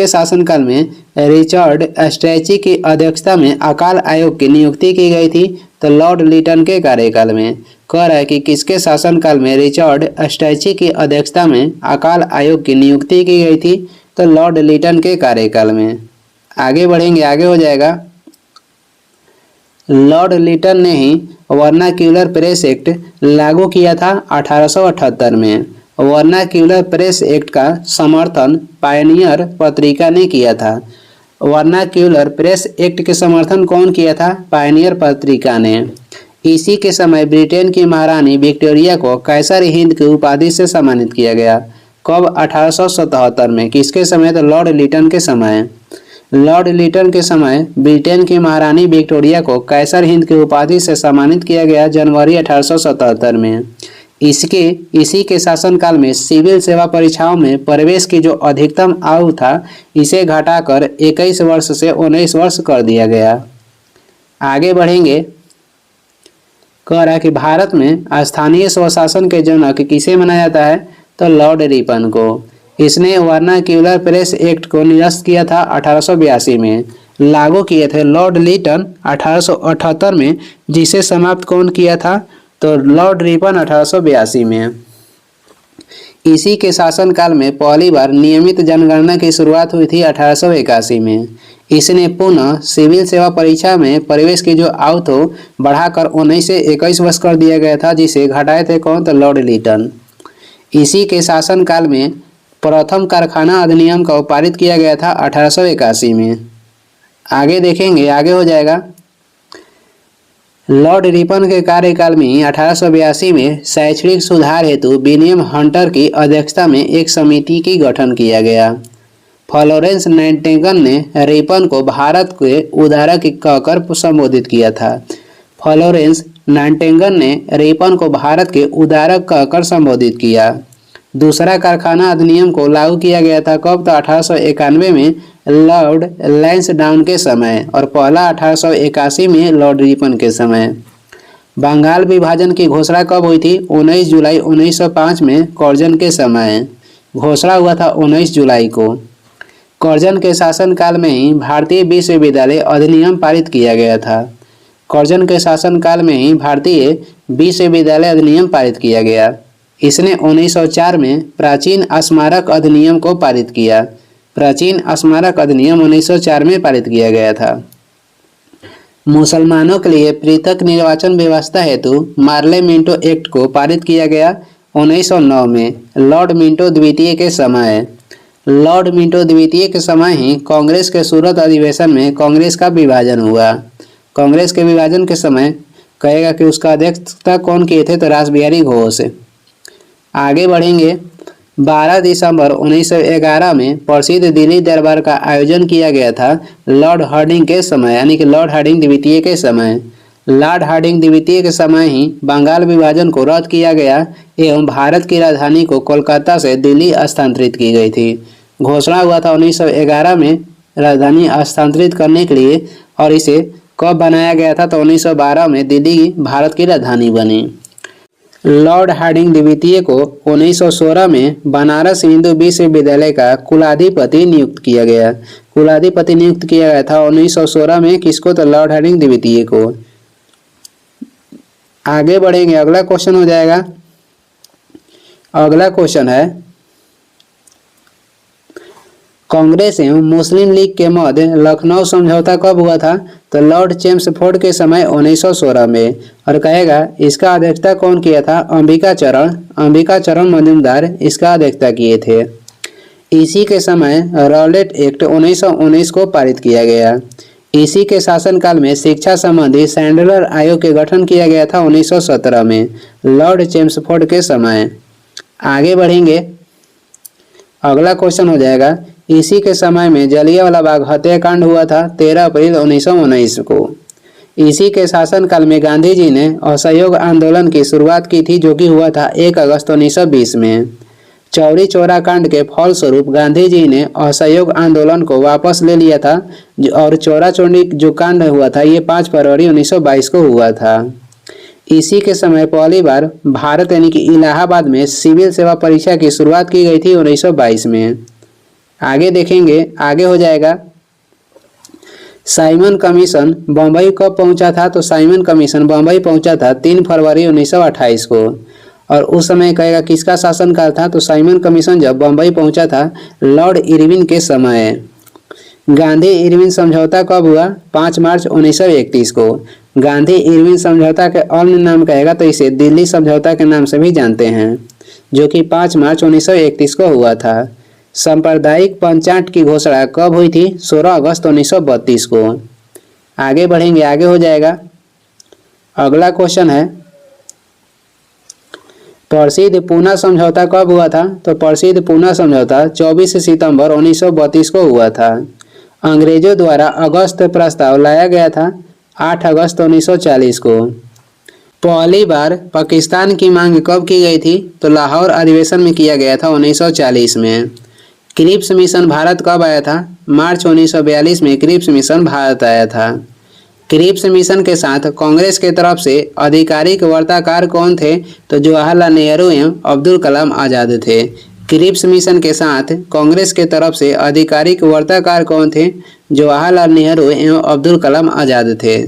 शासनकाल में रिचर्ड स्ट्रैची की अध्यक्षता में अकाल आयोग की नियुक्ति की गई थी? तो लॉर्ड लिटन के कार्यकाल में। कह रहा है कि किसके शासनकाल में रिचर्ड स्ट्रैची की अध्यक्षता में अकाल आयोग की नियुक्ति की गई थी? तो लॉर्ड लिटन के कार्यकाल में। आगे बढ़ेंगे, आगे हो जाएगा, लॉर्ड लिटन ने ही वर्नाक्यूलर प्रेस एक्ट लागू किया था 1878 में। वर्नाक्यूलर प्रेस एक्ट का समर्थन पायनियर पत्रिका ने किया था। वर्नाक्यूलर प्रेस एक्ट के समर्थन कौन किया था? पायनियर पत्रिका ने। इसी के समय ब्रिटेन की महारानी विक्टोरिया को कैसर हिंद की उपाधि से सम्मानित किया गया। कब? 1877 में। किसके समय? तो लॉर्ड लिटन के समय। लॉर्ड लिटन के समय ब्रिटेन की महारानी विक्टोरिया को कैसर हिंद की उपाधि से सम्मानित किया गया जनवरी 1877 में। इसी के शासनकाल में सिविल सेवा परीक्षाओं में प्रवेश की जो अधिकतम आयु था इसे घटाकर 21 वर्ष से 19 वर्ष कर दिया गया। आगे बढ़ेंगे, कह रहा है कि भारत में स्थानीय स्वशासन के जनक किसे माना जाता है? तो लॉर्ड रिपन को। इसने वर्नाक्यूलर प्रेस एक्ट को निरस्त किया था 1882 में। लागू किए थे लॉर्ड लिटन 1878 में, जिसे समाप्त कौन किया था? तो लॉर्ड रिपन 1882 में। इसी के शासनकाल में पहली बार नियमित जनगणना की शुरुआत हुई थी 1881 में। इसने पुनः सिविल सेवा परीक्षा में प्रवेश की जो आयु तो बढ़ाकर 19 से 21 वर्ष कर दिया गया था, जिसे घटाए थे कौन? तो लॉर्ड लिटन। इसी के शासनकाल में प्रथम कारखाना अधिनियम को पारित किया गया था 1881 में। आगे देखेंगे, आगे हो जाएगा, लॉर्ड रिपन के कार्यकाल में 1882 में शैक्षणिक सुधार हेतु विलियम हंटर की अध्यक्षता में एक समिति की गठन किया गया। फ्लोरेंस नाइटिंगेल ने रिपन को भारत के उदारक कहकर संबोधित किया था। फ्लोरेंस नाइटिंगेल ने रिपन को भारत के उदारक कहकर संबोधित किया। दूसरा कारखाना अधिनियम को लागू किया गया था कब? तो 1891 में लॉर्ड लैंसडाउन के समय, और पहला 1881 में लॉर्ड रिपन के समय। बंगाल विभाजन की घोषणा कब हुई थी? 19 जुलाई 1905 में कर्जन के समय घोषणा हुआ था 19 जुलाई को। कर्जन के शासनकाल में ही भारतीय विश्वविद्यालय अधिनियम पारित किया गया था। कर्जन के शासनकाल में ही भारतीय विश्वविद्यालय अधिनियम पारित किया गया। इसने 1904 में प्राचीन स्मारक अधिनियम को पारित किया। प्राचीन स्मारक अधिनियम 1904 में पारित किया गया था। मुसलमानों के लिए पृथक निर्वाचन व्यवस्था हेतु मार्ले मिंटो एक्ट को पारित किया गया 1909 में लॉर्ड मिंटो द्वितीय के समय। लॉर्ड मिंटो द्वितीय के समय ही कांग्रेस के सूरत अधिवेशन में कांग्रेस का विभाजन हुआ। कांग्रेस के विभाजन के समय कहेगा कि उसका अध्यक्षता कौन किए थे? तो रासबिहारी घोष। आगे बढ़ेंगे, 12 दिसंबर 1911 में प्रसिद्ध दिल्ली दरबार का आयोजन किया गया था लॉर्ड हार्डिंग के समय, यानी कि लॉर्ड हार्डिंग द्वितीय के समय। लॉर्ड हार्डिंग द्वितीय के समय ही बंगाल विभाजन को रद्द किया गया एवं भारत की राजधानी को कोलकाता से दिल्ली स्थानांतरित की गई थी। घोषणा हुआ था 1911 में राजधानी स्थानांतरित करने के लिए, और इसे कब बनाया गया था? तो 1912 में दिल्ली भारत की राजधानी बनी। लॉर्ड हार्डिंग द्वितीय को 1916 में बनारस हिंदू विश्वविद्यालय का कुलाधिपति नियुक्त किया गया। कुलाधिपति नियुक्त किया गया था 1916 में, किसको? तो लॉर्ड हार्डिंग द्वितीय को। आगे बढ़ेंगे, अगला क्वेश्चन हो जाएगा। अगला क्वेश्चन है, कांग्रेस एवं मुस्लिम लीग के मध्य लखनऊ समझौता कब हुआ था? तो लॉर्ड चेम्सफोर्ड के समय 1916 में। और कहेगा इसका अध्यक्षता कौन किया था? अंबिका चरण मजूमदार इसका अध्यक्षता किए थे। इसी के समय रॉलेट एक्ट 1919 को पारित किया गया। इसी के शासनकाल में शिक्षा संबंधी सैंडलर आयोग के गठन किया गया था 1917 में लॉर्ड चेम्सफोर्ड के समय। आगे बढ़ेंगे, अगला क्वेश्चन हो जाएगा, इसी के समय में जलियांवाला बाग हत्याकांड हुआ था 13 अप्रैल 1919 को। इसी के शासनकाल में गांधी जी ने असहयोग आंदोलन की शुरुआत की थी, जो कि हुआ था 1 अगस्त 1920 में। चौरी चौरा कांड के फलस्वरूप गांधी जी ने असहयोग आंदोलन को वापस ले लिया था, और चौरा चौरी जो कांड हुआ था ये 5 फरवरी 1922 को हुआ था। इसी के समय पहली बार भारत यानी कि इलाहाबाद में सिविल सेवा परीक्षा की शुरुआत की गई थी 1922 में। आगे देखेंगे, आगे हो जाएगा साइमन कमीशन बम्बई कब पहुंचा था? तो साइमन कमीशन बम्बई पहुंचा था 3 फरवरी 1928 को। और उस समय कहेगा किसका शासनकाल था? तो साइमन कमीशन जब बम्बई पहुंचा था लॉर्ड इरविन के समय। गांधी इरविन समझौता कब हुआ? 5 मार्च 1931 को। गांधी इरविन समझौता के अन्य नाम कहेगा तो इसे दिल्ली समझौता के नाम से भी जानते हैं, जो कि 5 मार्च 1931 को हुआ था। सांप्रदायिक पंचायत की घोषणा कब हुई थी? 16 अगस्त 1932 को। आगे बढ़ेंगे, आगे हो जाएगा। अगला क्वेश्चन है प्रसिद्ध पूना समझौता कब हुआ था? तो प्रसिद्ध पूना समझौता 24 सितंबर 1932 को हुआ था। अंग्रेजों द्वारा अगस्त प्रस्ताव लाया गया था 8 अगस्त 1940 को। पहली बार पाकिस्तान की मांग कब की गई थी? तो लाहौर अधिवेशन में किया गया था 1940 में। क्रिप्स मिशन भारत कब आया था? मार्च 1942 में क्रिप्स मिशन भारत आया था। क्रिप्स मिशन के साथ कांग्रेस के तरफ से आधिकारिक वार्ताकार कौन थे? तो जवाहरलाल नेहरू एवं अब्दुल कलाम आज़ाद थे। क्रिप्स मिशन के साथ कांग्रेस के तरफ से आधिकारिक वार्ताकार कौन थे? जवाहरलाल नेहरू एवं अब्दुल कलाम आज़ाद थे।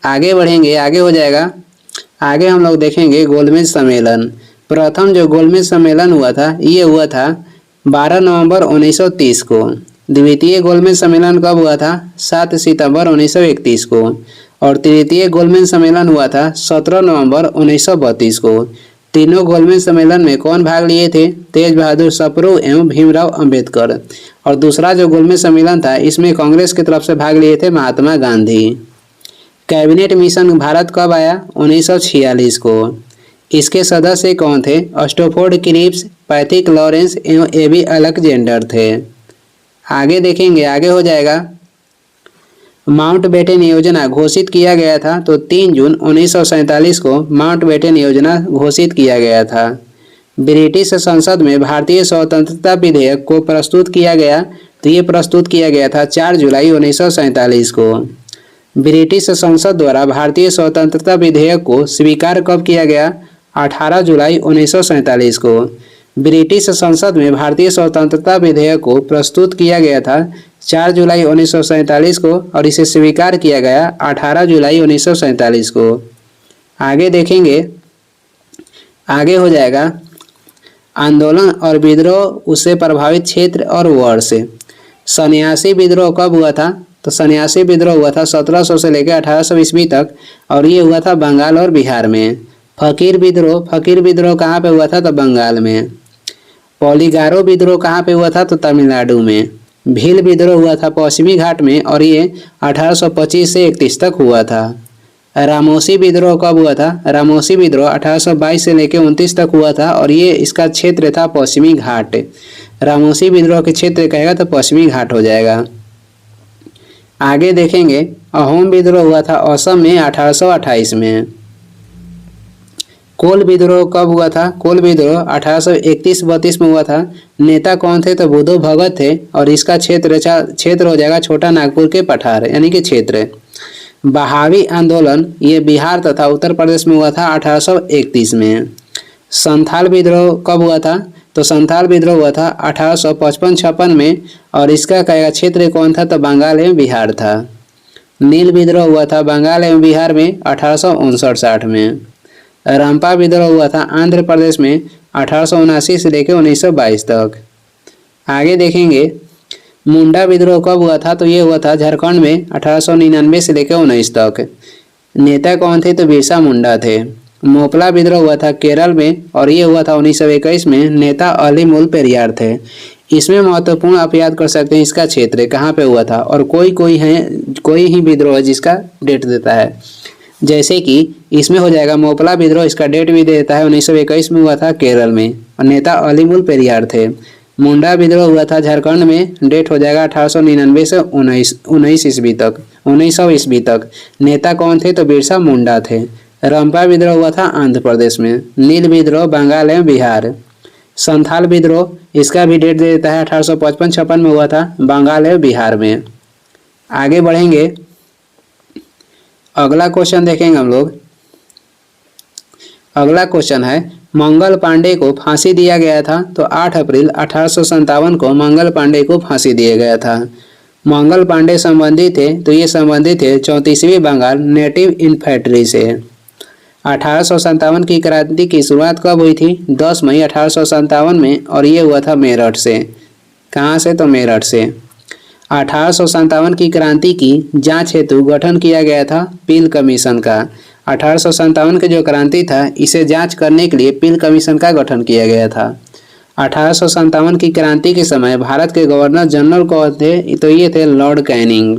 आगे बढ़ेंगे, आगे हो जाएगा। आगे हम लोग देखेंगे गोलमेज सम्मेलन। प्रथम जो गोलमेज सम्मेलन हुआ था ये हुआ था 12 नवंबर 1930 को। द्वितीय गोलमेज सम्मेलन कब हुआ था? 7 सितंबर 1931 को। और तृतीय गोलमेज सम्मेलन हुआ था 17 नवंबर 1932 को। तीनों गोलमेज सम्मेलन में कौन भाग लिए थे? तेज बहादुर सप्रू एवं भीमराव अंबेडकर। और दूसरा जो गोलमेज सम्मेलन था इसमें कांग्रेस की तरफ से भाग लिए थे महात्मा गांधी। कैबिनेट मिशन भारत कब आया? 1946 को। इसके सदस्य कौन थे? स्टैफोर्ड क्रिप्स, पैथिक लॉरेंस एवं एबी अलेक्जेंडर थे। आगे देखेंगे, आगे हो जाएगा। माउंटबेटन योजना घोषित किया गया था तो 3 जून 1947 को माउंटबेटन योजना घोषित किया गया था। ब्रिटिश संसद में भारतीय स्वतंत्रता विधेयक को प्रस्तुत किया गया तो ये प्रस्तुत किया गया था 4 जुलाई 1947 को। ब्रिटिश संसद द्वारा भारतीय स्वतंत्रता विधेयक को स्वीकार कब किया गया? 18 जुलाई 1947 को। ब्रिटिश संसद में भारतीय स्वतंत्रता विधेयक को प्रस्तुत किया गया था 4 जुलाई 1947 को और इसे स्वीकार किया गया 18 जुलाई 1947 को। आगे देखेंगे, आगे हो जाएगा आंदोलन और विद्रोह उससे प्रभावित क्षेत्र और वर्ष। सन्यासी विद्रोह कब हुआ था? तो सन्यासी विद्रोह हुआ था 1700 से लेकर 1800 ईस्वी तक और ये हुआ था बंगाल और बिहार में। फकीर विद्रोह कहाँ पे हुआ था? तो बंगाल में। पोलिगारो विद्रोह कहाँ पे हुआ था? तो तमिलनाडु में। भील विद्रोह हुआ था पश्चिमी घाट में और ये 1825 से 31 तक हुआ था। रामोसी विद्रोह कब हुआ था? रामोसी विद्रोह 1822 से लेकर 29 तक हुआ था और ये इसका क्षेत्र था पश्चिमी घाट। रामोसी विद्रोह के क्षेत्र कहेगा तो पश्चिमी घाट हो जाएगा। आगे देखेंगे अहोम विद्रोह हुआ था असम में 1828 में। कोल विद्रोह कब हुआ था? कोल विद्रोह 1831-32 में हुआ था। नेता कौन थे? तो बुद्धो भगत थे और इसका क्षेत्र हो जाएगा छोटा नागपुर के पठार यानी कि क्षेत्र। बहावी आंदोलन ये बिहार तथा उत्तर प्रदेश में हुआ था 1831 में। संथाल विद्रोह कब हुआ था? तो संथाल विद्रोह हुआ था 1855-56 में और इसका क्षेत्र कौन था? तो बंगाल एवं बिहार था। नील विद्रोह हुआ था बंगाल एवं बिहार में 1859-60 में। रंपा विद्रोह हुआ था आंध्र प्रदेश में 1879 से लेकर 1922 तक। आगे देखेंगे मुंडा विद्रोह कब हुआ था? तो ये हुआ था झारखंड में 1899 से लेकर 19 तक। नेता कौन थे? तो बिरसा मुंडा थे। मोपला विद्रोह हुआ था केरल में और ये हुआ था 1921 में। नेता अलीमुल पेरियार थे। इसमें महत्वपूर्ण आप याद कर सकते हैं इसका क्षेत्र कहाँ पे हुआ था और कोई ही विद्रोह जिसका डेट देता है, जैसे कि इसमें हो जाएगा मोपला विद्रोह, इसका डेट भी देता है 1921 में हुआ था केरल में और नेता अलीमुल पेरियार थे। मुंडा विद्रोह हुआ था झारखंड में, डेट हो जाएगा 1899 से 1900 ईस्वी तक। नेता कौन थे? तो बिरसा मुंडा थे। रंपा विद्रोह हुआ था आंध्र प्रदेश में। नील विद्रोह बंगाल एवं बिहार। संथाल विद्रोह इसका भी डेट दे देता है 1855-56 में हुआ था बंगाल एवं बिहार में। आगे बढ़ेंगे, अगला क्वेश्चन देखेंगे हम लोग। अगला क्वेश्चन है, मंगल पांडे को फांसी दिया गया था, तो 8 अप्रैल 1857 को मंगल पांडे को फांसी दिया गया था। मंगल पांडे संबंधित थे, तो ये संबंधित थे 34वीं बंगाल नेटिव इन्फेंट्री से। 1857 की क्रांति की शुरुआत कब हुई थी? 10 मई 1857 में, और ये हुआ था मेरठ से। कहाँ से? तो मेरठ से। 1857 की क्रांति की जांच हेतु गठन किया गया था पील कमीशन का। 1857 की जो क्रांति था, इसे जांच करने के लिए पील कमीशन का गठन किया गया था। 1857 की क्रांति के समय भारत के गवर्नर जनरल कौन थे? तो ये थे लॉर्ड कैनिंग।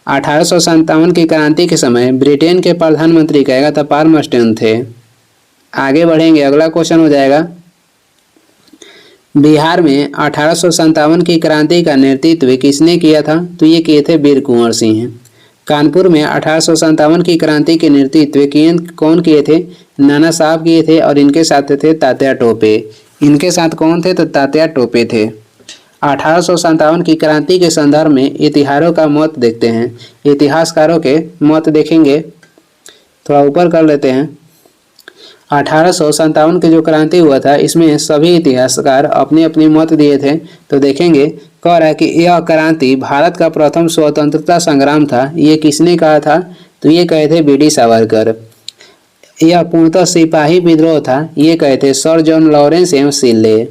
1857 की क्रांति के समय ब्रिटेन के प्रधानमंत्री कहेगा तो पाल्मस्टोन थे। आगे बढ़ेंगे, अगला क्वेश्चन हो जाएगा, बिहार में 1857 की क्रांति का नेतृत्व किसने किया था? तो ये किए थे वीर कुंवर सिंह। कानपुर में 1857 की क्रांति के नेतृत्व कौन किए थे? नाना साहब किए थे, और इनके साथ थे तात्या टोपे। इनके साथ कौन थे? तो तात्या टोपे थे। 1857 की क्रांति के संदर्भ में इतिहासकारों का मत देखते हैं। इतिहासकारों के मत देखेंगे, थोड़ा ऊपर कर लेते हैं। 1857 की जो क्रांति हुआ था, इसमें सभी इतिहासकार अपनी अपनी मत दिए थे। तो देखेंगे, कह रहा है कि यह क्रांति भारत का प्रथम स्वतंत्रता संग्राम था। ये किसने कहा था? तो ये कहे थे बी डी सावरकर। यह पूर्णतः सिपाही विद्रोह था, ये कहे थे सर जॉन लॉरेंस एवं सिल्ले।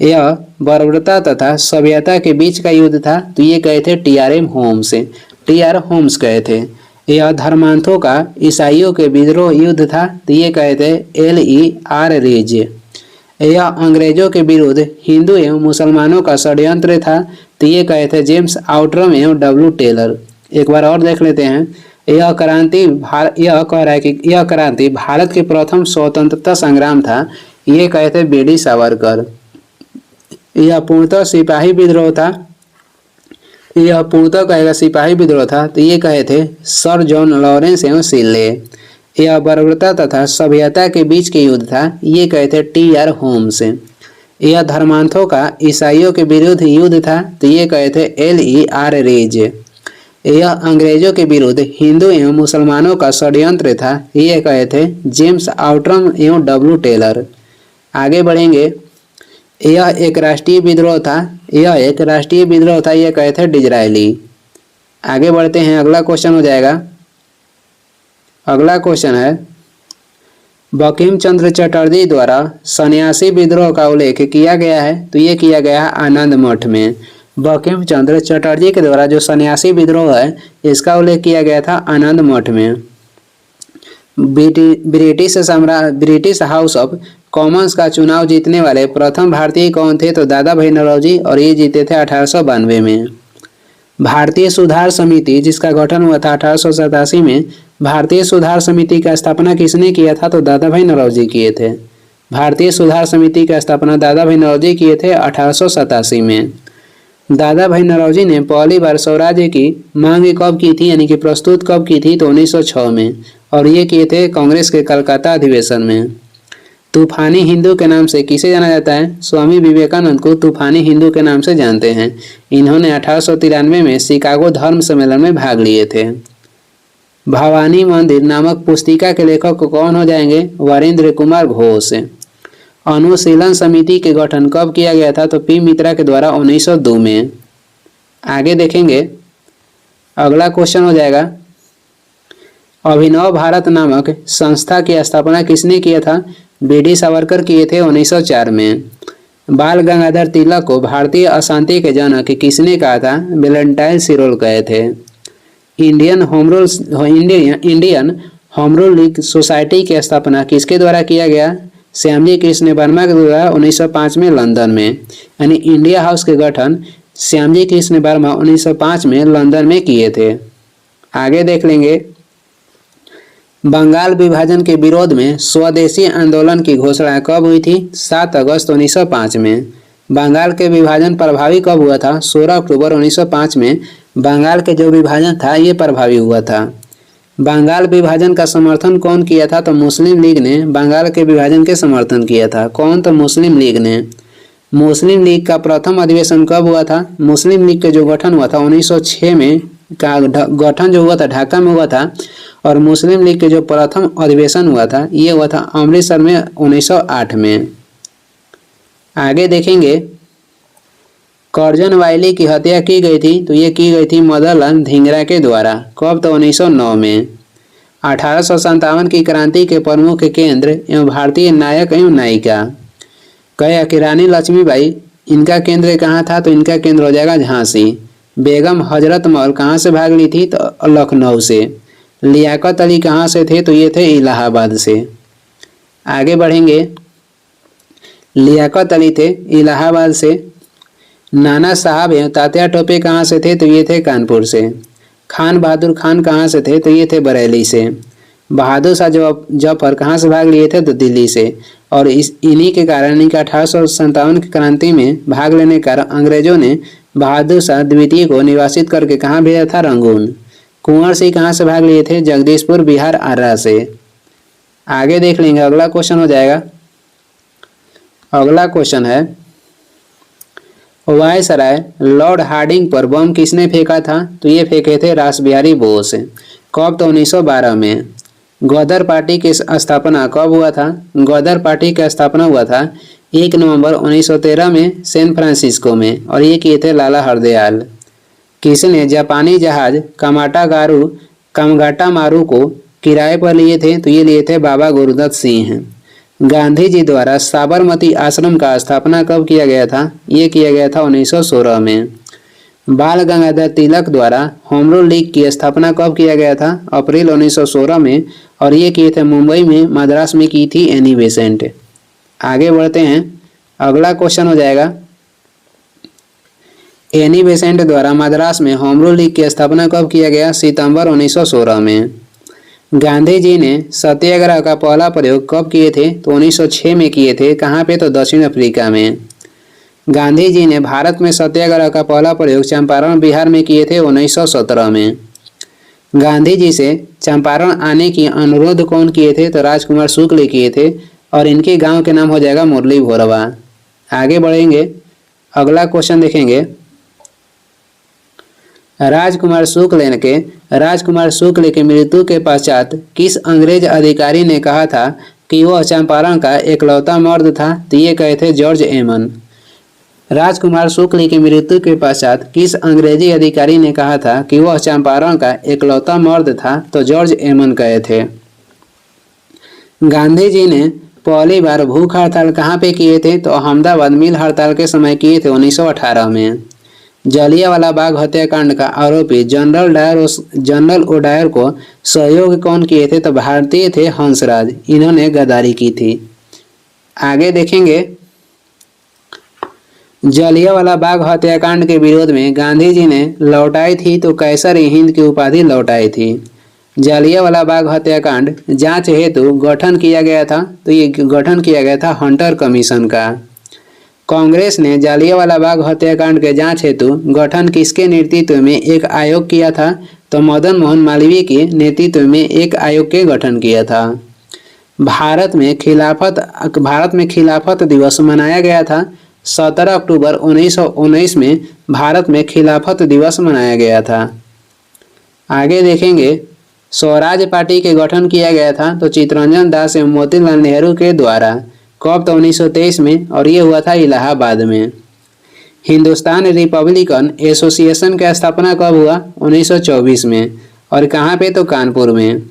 यह बर्बरता तथा सभ्यता के बीच का युद्ध था, तो ये कहे थे TRM होम्स। TR होम्स कहे थे। यह धर्मांथों का ईसाइयों के विद्रोह युद्ध था, तो ये कहे थे LER रीज। यह अंग्रेजों के विरुद्ध हिंदू एवं मुसलमानों का षड्यंत्र था, तो ये कहे थे जेम्स आउटरम एवं W टेलर। एक बार और देख लेते हैं, यह कह रहा है कि यह क्रांति भारत के प्रथम स्वतंत्रता संग्राम था, ये कहे थे बी डी सावरकर। यह पूर्णतः सिपाही विद्रोह था, यह पूर्णतः कहेगा सिपाही विद्रोह था, तो ये कहे थे सर जॉन लॉरेंस एवं सिल्ले। यह बर्बरता तथा सभ्यता के बीच के युद्ध था, ये कहे थे TR होम्स। यह धर्मांथों का ईसाइयों के विरुद्ध युद्ध था, तो ये कहे थे LER रीज। यह अंग्रेजों के विरुद्ध हिंदू एवं मुसलमानों का षड्यंत्र था, ये कहे थे जेम्स आउटरम एवं W टेलर। आगे बढ़ेंगे, यह एक राष्ट्रीय विद्रोह था, ये कहे थे डिजरायली। आगे बढ़ते हैं, अगला क्वेश्चन हो जाएगा। अगला क्वेश्चन है, बंकिम चंद्र चटर्जी द्वारा सन्यासी विद्रोह का उल्लेख किया गया है, तो ये किया गया है आनंद मठ में। बंकिम चंद्र चटर्जी के द्वारा जो सन्यासी विद्रोह है, इसका उल्लेख किया गया था आनंद मठ में। ब्रिटिश हाउस ऑफ कॉमन्स का चुनाव जीतने वाले प्रथम भारतीय कौन थे? तो दादा भाई नौरोजी, और ये जीते थे 1892 में। भारतीय सुधार समिति, जिसका गठन हुआ था 1887 में, भारतीय सुधार समिति का स्थापना किसने किया था? तो दादा भाई नौरोजी किए थे। भारतीय सुधार समिति का स्थापना दादा भाई नौरोजी किए थे 1887 में। दादा भाई नौरोजी ने पहली बार स्वराज्य की मांग कब की थी, यानी कि प्रस्तुत कब की थी? तो 1906 में, और ये किए थे कांग्रेस के कलकत्ता अधिवेशन में। तूफानी हिंदू के नाम से किसे जाना जाता है? स्वामी विवेकानंद को तूफानी हिंदू के नाम से जानते हैं। इन्होंने 1893 में शिकागो धर्म सम्मेलन में भाग लिए थे। भवानी मंदिर नामक पुस्तिका के लेखक कौन हो जाएंगे? वरेंद्र कुमार घोष। अनुशीलन समिति के गठन कब किया गया था? तो P मित्रा के द्वारा 1902 में। आगे देखेंगे, अगला क्वेश्चन हो जाएगा, अभिनव भारत नामक संस्था की स्थापना किसने किया था? बी डी सावरकर किए थे 1904 में। बाल गंगाधर तिलक को भारतीय अशांति के जनक किसने कहा था? वेलेंटाइन सिरोल कहे थे। Indian home rule league society की स्थापना किसके द्वारा किया गया? श्यामजी कृष्ण वर्मा के द्वारा 1905 में लंदन में। यानी इंडिया हाउस के गठन श्यामजी कृष्ण वर्मा 1905 में लंदन में किए थे। आगे देख लेंगे, बंगाल विभाजन के विरोध में स्वदेशी आंदोलन की घोषणा कब हुई थी? 7 अगस्त 1905 में। बंगाल के विभाजन प्रभावी कब हुआ था? 16 अक्टूबर 1905 में बंगाल के जो विभाजन था, ये प्रभावी हुआ था। बंगाल विभाजन का समर्थन कौन किया था? तो मुस्लिम लीग ने बंगाल के विभाजन के समर्थन किया था। कौन? तो मुस्लिम लीग ने। मुस्लिम लीग का प्रथम अधिवेशन कब हुआ था? मुस्लिम लीग का जो गठन हुआ था 1906 में, का गठन जो हुआ था ढाका में हुआ था, और मुस्लिम लीग के जो प्रथम अधिवेशन हुआ था ये हुआ था अमृतसर में 1908 में। आगे देखेंगे करजन वायली की हत्या की गई थी तो ये की गई थी मदनलाल धिंगरा के द्वारा। कब? तो 1909 में। 1857 की क्रांति के प्रमुख केंद्र एवं भारतीय नायक एवं नायिका कहे कि रानी लक्ष्मीबाई इनका केंद्र कहाँ था? तो इनका केंद्र हो जाएगा झांसी। बेगम हजरत महल कहाँ से भाग ली थी? तो लखनऊ से। लियाकत अली कहाँ से थे? तो ये थे इलाहाबाद से। आगे बढ़ेंगे, लियाकत अली थे इलाहाबाद से। नाना साहब एवं तात्या टोपे कहाँ से थे? तो ये थे कानपुर से। खान बहादुर खान कहाँ से थे? तो ये थे बरेली से। बहादुर शाह जफर कहाँ से भाग लिए थे? तो दिल्ली से। और इन्हीं के कारण इनके 1857 की क्रांति में भाग लेने के कारण अंग्रेजों ने बहादुर शाह द्वितीय को निवासित करके कहाँ भेजा था? रंगून। कुंवर सिंह कहाँ से भाग लिए थे? जगदीशपुर बिहार आरा से। आगे देख लेंगे, अगला क्वेश्चन हो जाएगा। अगला क्वेश्चन है वायसराय लॉर्ड हार्डिंग पर बम किसने फेंका था? तो ये फेंके थे रासबिहारी बोस। कब? तो 1912 में। गदर पार्टी की स्थापना कब हुआ था? गदर पार्टी का स्थापना हुआ था 1 नवंबर 1913 में सैन फ्रांसिस्को में और ये किए थे लाला हरदयाल। किसने जापानी जहाज कामगाटा मारू को किराए पर लिए थे? तो ये लिए थे बाबा गुरुदत्त सिंह। गांधी जी द्वारा साबरमती आश्रम का स्थापना कब किया गया था? ये किया गया था 1916 में। बाल गंगाधर तिलक द्वारा होम रूल लीग की स्थापना कब किया गया था? अप्रैल 1916 में और ये किए थे मुंबई में, मद्रास में की थी एनी बेसेंट। आगे बढ़ते हैं, अगला क्वेश्चन हो जाएगा एनी बेसेंट द्वारा मद्रास में होम रूल लीग की स्थापना कब किया गया? सितंबर 1916 में। गांधी जी ने सत्याग्रह का पहला प्रयोग कब किए थे? तो 1906 में किए थे। कहाँ पे? तो दक्षिण अफ्रीका में। गांधी जी ने भारत में सत्याग्रह का पहला प्रयोग चंपारण बिहार में किए थे 1917 में। गांधी जी से चंपारण आने की अनुरोध कौन किए थे? तो राजकुमार शुक्ल किए थे और इनके गांव के नाम हो जाएगा मुरली भोरवा। आगे बढ़ेंगे, अगला क्वेश्चन देखेंगे। राजकुमार शुक्ल के मृत्यु के पश्चात किस अंग्रेज अधिकारी ने कहा था कि वह चंपारण का एकलौता मर्द था? तो ये कहे थे जॉर्ज एमन। राजकुमार शुक्ल की मृत्यु के पश्चात किस अंग्रेजी अधिकारी ने कहा था कि वह चंपारण का एकलौता मर्द था? तो जॉर्ज एमन कहे थे। गांधी जी ने पहली बार भूख हड़ताल कहाँ पे किए थे? तो अहमदाबाद मिल हड़ताल के समय किए थे 1918 में। जलियांवाला बाग हत्याकांड का आरोपी जनरल ओडायर को सहयोग कौन किए थे? तो भारतीय थे हंसराज, इन्होंने गद्दारी की थी। आगे देखेंगे, जलियांवाला बाग हत्याकांड के विरोध में गांधी जी ने लौटाई थी तो कैसर-ए-हिंद की उपाधि लौटाई थी। जलियांवाला बाग हत्याकांड जांच हेतु गठन किया गया था तो ये गठन किया गया था हंटर कमीशन का। कांग्रेस ने जालियांवाला बाग हत्याकांड के जांच हेतु गठन किसके नेतृत्व में एक आयोग किया था? तो मदन मोहन मालवीय के नेतृत्व में एक आयोग के गठन किया था। भारत में खिलाफत दिवस मनाया गया था 17 अक्टूबर 1919 में भारत में खिलाफत दिवस मनाया गया था। आगे देखेंगे, स्वराज पार्टी के गठन किया गया था तो चित्तरंजन दास एवं मोतीलाल नेहरू के द्वारा। कब? तो 1923 में और ये हुआ था इलाहाबाद में। हिंदुस्तान रिपब्लिकन एसोसिएशन का स्थापना कब हुआ? 1924 में और कहाँ पे? तो कानपुर में।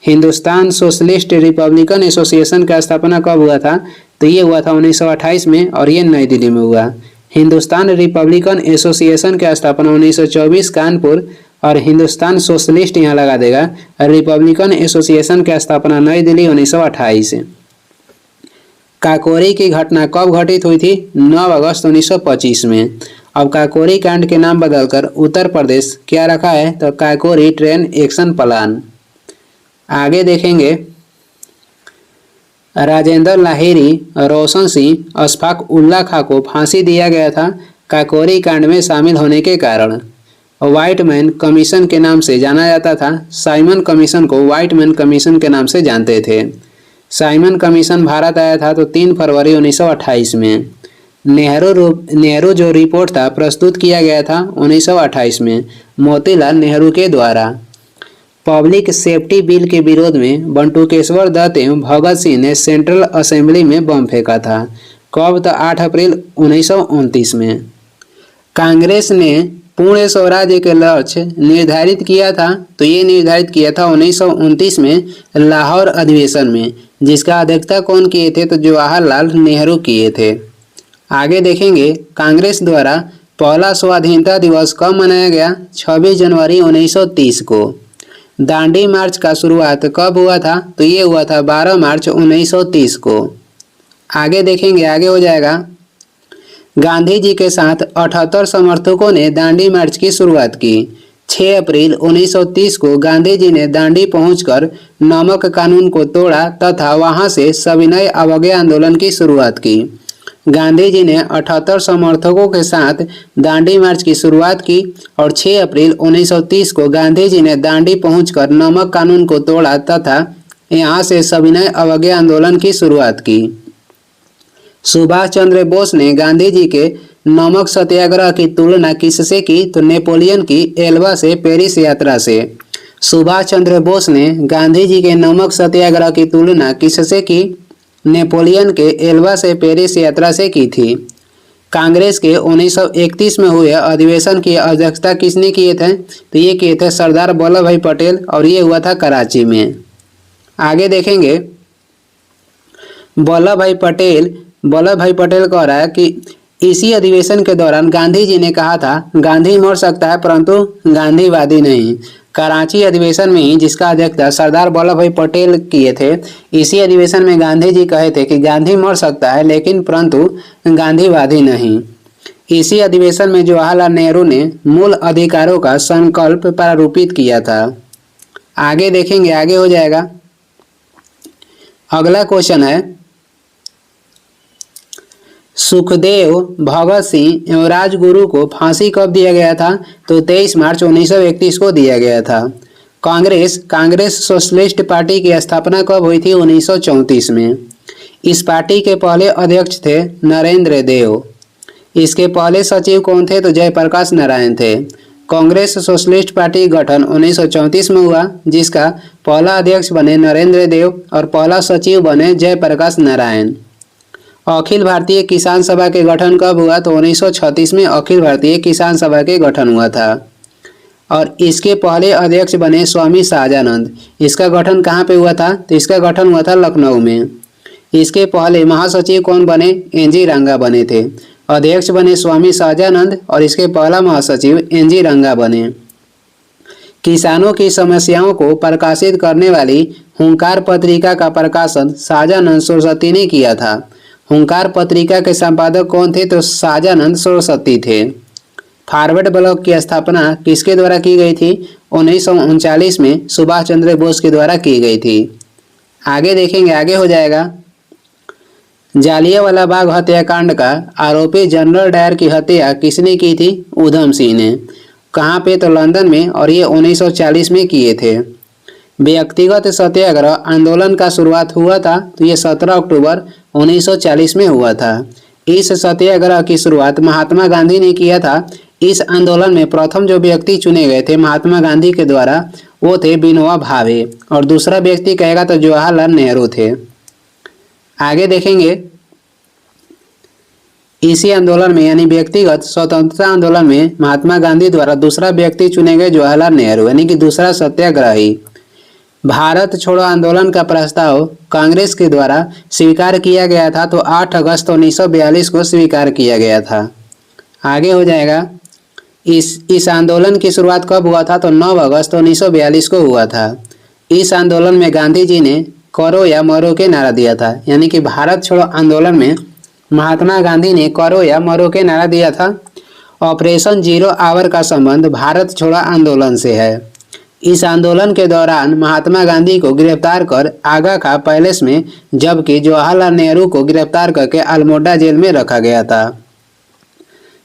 हिंदुस्तान सोशलिस्ट रिपब्लिकन एसोसिएशन का स्थापना कब हुआ था? तो ये हुआ था 1928 में और ये नई दिल्ली में हुआ। हिंदुस्तान रिपब्लिकन एसोसिएशन का स्थापना 1924 कानपुर और हिंदुस्तान सोशलिस्ट यहाँ लगा देगा। रिपब्लिकन एसोसिएशन का स्थापना नई दिल्ली 1928। काकोरी की घटना कब घटित हुई थी? 9 अगस्त 1925 में। अब काकोरी कांड के नाम बदलकर उत्तर प्रदेश क्या रखा है? तो काकोरी ट्रेन एक्शन प्लान। आगे देखेंगे, राजेंद्र लाहिरी, रोशन सिंह, अशफाक उल्ला खां को फांसी दिया गया था काकोरी कांड में शामिल होने के कारण। व्हाइट मैन कमीशन के नाम से जाना जाता था। साइमन कमीशन को व्हाइट मैन कमीशन के नाम से जानते थे। साइमन कमीशन भारत आया था तो 3 फरवरी 1928 में। नेहरू जो रिपोर्ट था प्रस्तुत किया गया था 1928 में मोतीलाल नेहरू के द्वारा। पब्लिक सेफ्टी बिल के विरोध में बंटुकेश्वर दत्त एवं भगत सिंह ने सेंट्रल असेंबली में बम फेंका था। कब? तो 8 अप्रैल 1929 में। कांग्रेस ने पूर्ण स्वराज्य के लक्ष्य निर्धारित किया था, तो ये निर्धारित किया था 1929 में लाहौर अधिवेशन में, जिसका अध्यक्षता कौन किए थे? तो जवाहरलाल नेहरू किए थे। आगे देखेंगे, कांग्रेस द्वारा पहला स्वाधीनता दिवस कब मनाया गया? 26 जनवरी 1930 को। दांडी मार्च का शुरुआत कब हुआ था? तो ये हुआ था 12 मार्च 1930 को। आगे देखेंगे, आगे हो जाएगा, गांधी जी के साथ 78 समर्थकों ने दांडी मार्च की शुरुआत की। 6 अप्रैल 1930 को गांधी जी ने दांडी पहुंचकर नमक कानून को तोड़ा तथा वहां से सविनय अवज्ञा आंदोलन की शुरुआत की। गांधी जी ने 78 समर्थकों के साथ दांडी मार्च की शुरुआत की और 6 अप्रैल 1930 को गांधी जी ने दांडी पहुंचकर नमक कानून को तोड़ा तथा यहां से सविनय अवज्ञा आंदोलन की शुरुआत की। सुभाष चंद्र बोस ने गांधी जी के नमक सत्याग्रह की तुलना किससे की? तो नेपोलियन की एल्बा से पेरिस यात्रा से। सुभाष चंद्र बोस ने गांधी जी के नमक सत्याग्रह की तुलना किससे की? नेपोलियन के एल्बा से पेरिस यात्रा से की थी। कांग्रेस के 1931 में हुए अधिवेशन की अध्यक्षता किसने किए थे? तो ये किए थे सरदार वल्लभ भाई पटेल और ये हुआ था कराची में। आगे देखेंगे, वल्लभ भाई पटेल कह रहा है कि इसी अधिवेशन के दौरान गांधी जी ने कहा था, गांधी मर सकता है परंतु गांधीवादी नहीं। कराची अधिवेशन में ही, जिसका अध्यक्षता सरदार वल्लभ भाई पटेल किए थे, इसी अधिवेशन में गांधी जी कहे थे कि गांधी मर सकता है लेकिन परंतु गांधीवादी नहीं। इसी अधिवेशन में जवाहरलाल नेहरू ने मूल अधिकारों का संकल्प प्रारूपित किया था। आगे देखेंगे, आगे हो जाएगा, अगला क्वेश्चन है, सुखदेव, भगत सिंह एवं राजगुरु को फांसी कब दिया गया था? तो 23 मार्च 1931 को दिया गया था। कांग्रेस सोशलिस्ट पार्टी की स्थापना कब हुई थी? 1934 में। इस पार्टी के पहले अध्यक्ष थे नरेंद्र देव। इसके पहले सचिव कौन थे? तो जयप्रकाश नारायण थे। कांग्रेस सोशलिस्ट पार्टी गठन 1934 में हुआ, जिसका पहला अध्यक्ष बने नरेंद्र देव और पहला सचिव बने जयप्रकाश नारायण। अखिल भारतीय किसान सभा के गठन कब हुआ? तो 1936 में अखिल भारतीय किसान सभा के गठन हुआ था और इसके पहले अध्यक्ष बने स्वामी शाहजानंद। इसका गठन कहाँ पे हुआ था? तो इसका गठन हुआ था लखनऊ में। इसके पहले महासचिव कौन बने? एन.जी. रंगा बने थे। अध्यक्ष बने स्वामी शाहजानंद और इसके पहला महासचिव एन.जी. रंगा बने। किसानों की समस्याओं को प्रकाशित करने वाली हुंकार पत्रिका का प्रकाशन शाहजानंद सरस्वती ने किया था। हुंकार पत्रिका के संपादक कौन थे? तो शाहजानंद सरस्वती थे। फॉरवर्ड ब्लॉक की स्थापना किसके द्वारा की गई थी? 1939 में सुभाष चंद्र बोस के द्वारा की गई थी। आगे देखेंगे, आगे हो जाएगा, जालियांवाला बाग हत्याकांड का आरोपी जनरल डायर की हत्या किसने की थी? उधम सिंह ने। कहाँ पे? तो लंदन में, और ये 1940 में किए थे। व्यक्तिगत सत्याग्रह आंदोलन का शुरुआत हुआ था, तो ये 17 अक्टूबर 1940 में हुआ था। इस सत्याग्रह की शुरुआत महात्मा गांधी ने किया था। इस आंदोलन में प्रथम जो व्यक्ति चुने गए थे महात्मा गांधी के द्वारा, वो थे विनोबा भावे और दूसरा व्यक्ति कहेगा तो जवाहरलाल नेहरू थे। आगे देखेंगे, इसी आंदोलन में यानी व्यक्तिगत स्वतंत्रता आंदोलन में महात्मा गांधी द्वारा दूसरा व्यक्ति चुने गए जवाहरलाल नेहरू, यानी कि दूसरा सत्याग्रही। भारत छोड़ो आंदोलन का प्रस्ताव कांग्रेस के द्वारा स्वीकार किया गया था, तो 8 अगस्त 1942 को स्वीकार किया गया था। आगे हो जाएगा, इस आंदोलन की शुरुआत कब हुआ था? तो 9 अगस्त 1942 को हुआ था। इस आंदोलन में गांधी जी ने करो या मरो के नारा दिया था, यानी कि भारत छोड़ो आंदोलन में महात्मा गांधी ने करो या मरो के नारा दिया था। ऑपरेशन जीरो आवर का संबंध भारत छोड़ो आंदोलन से है। इस आंदोलन के दौरान महात्मा गांधी को गिरफ्तार कर आगा खां पैलेस में, जबकि जवाहरलाल नेहरू को गिरफ्तार करके अल्मोड़ा जेल में रखा गया था।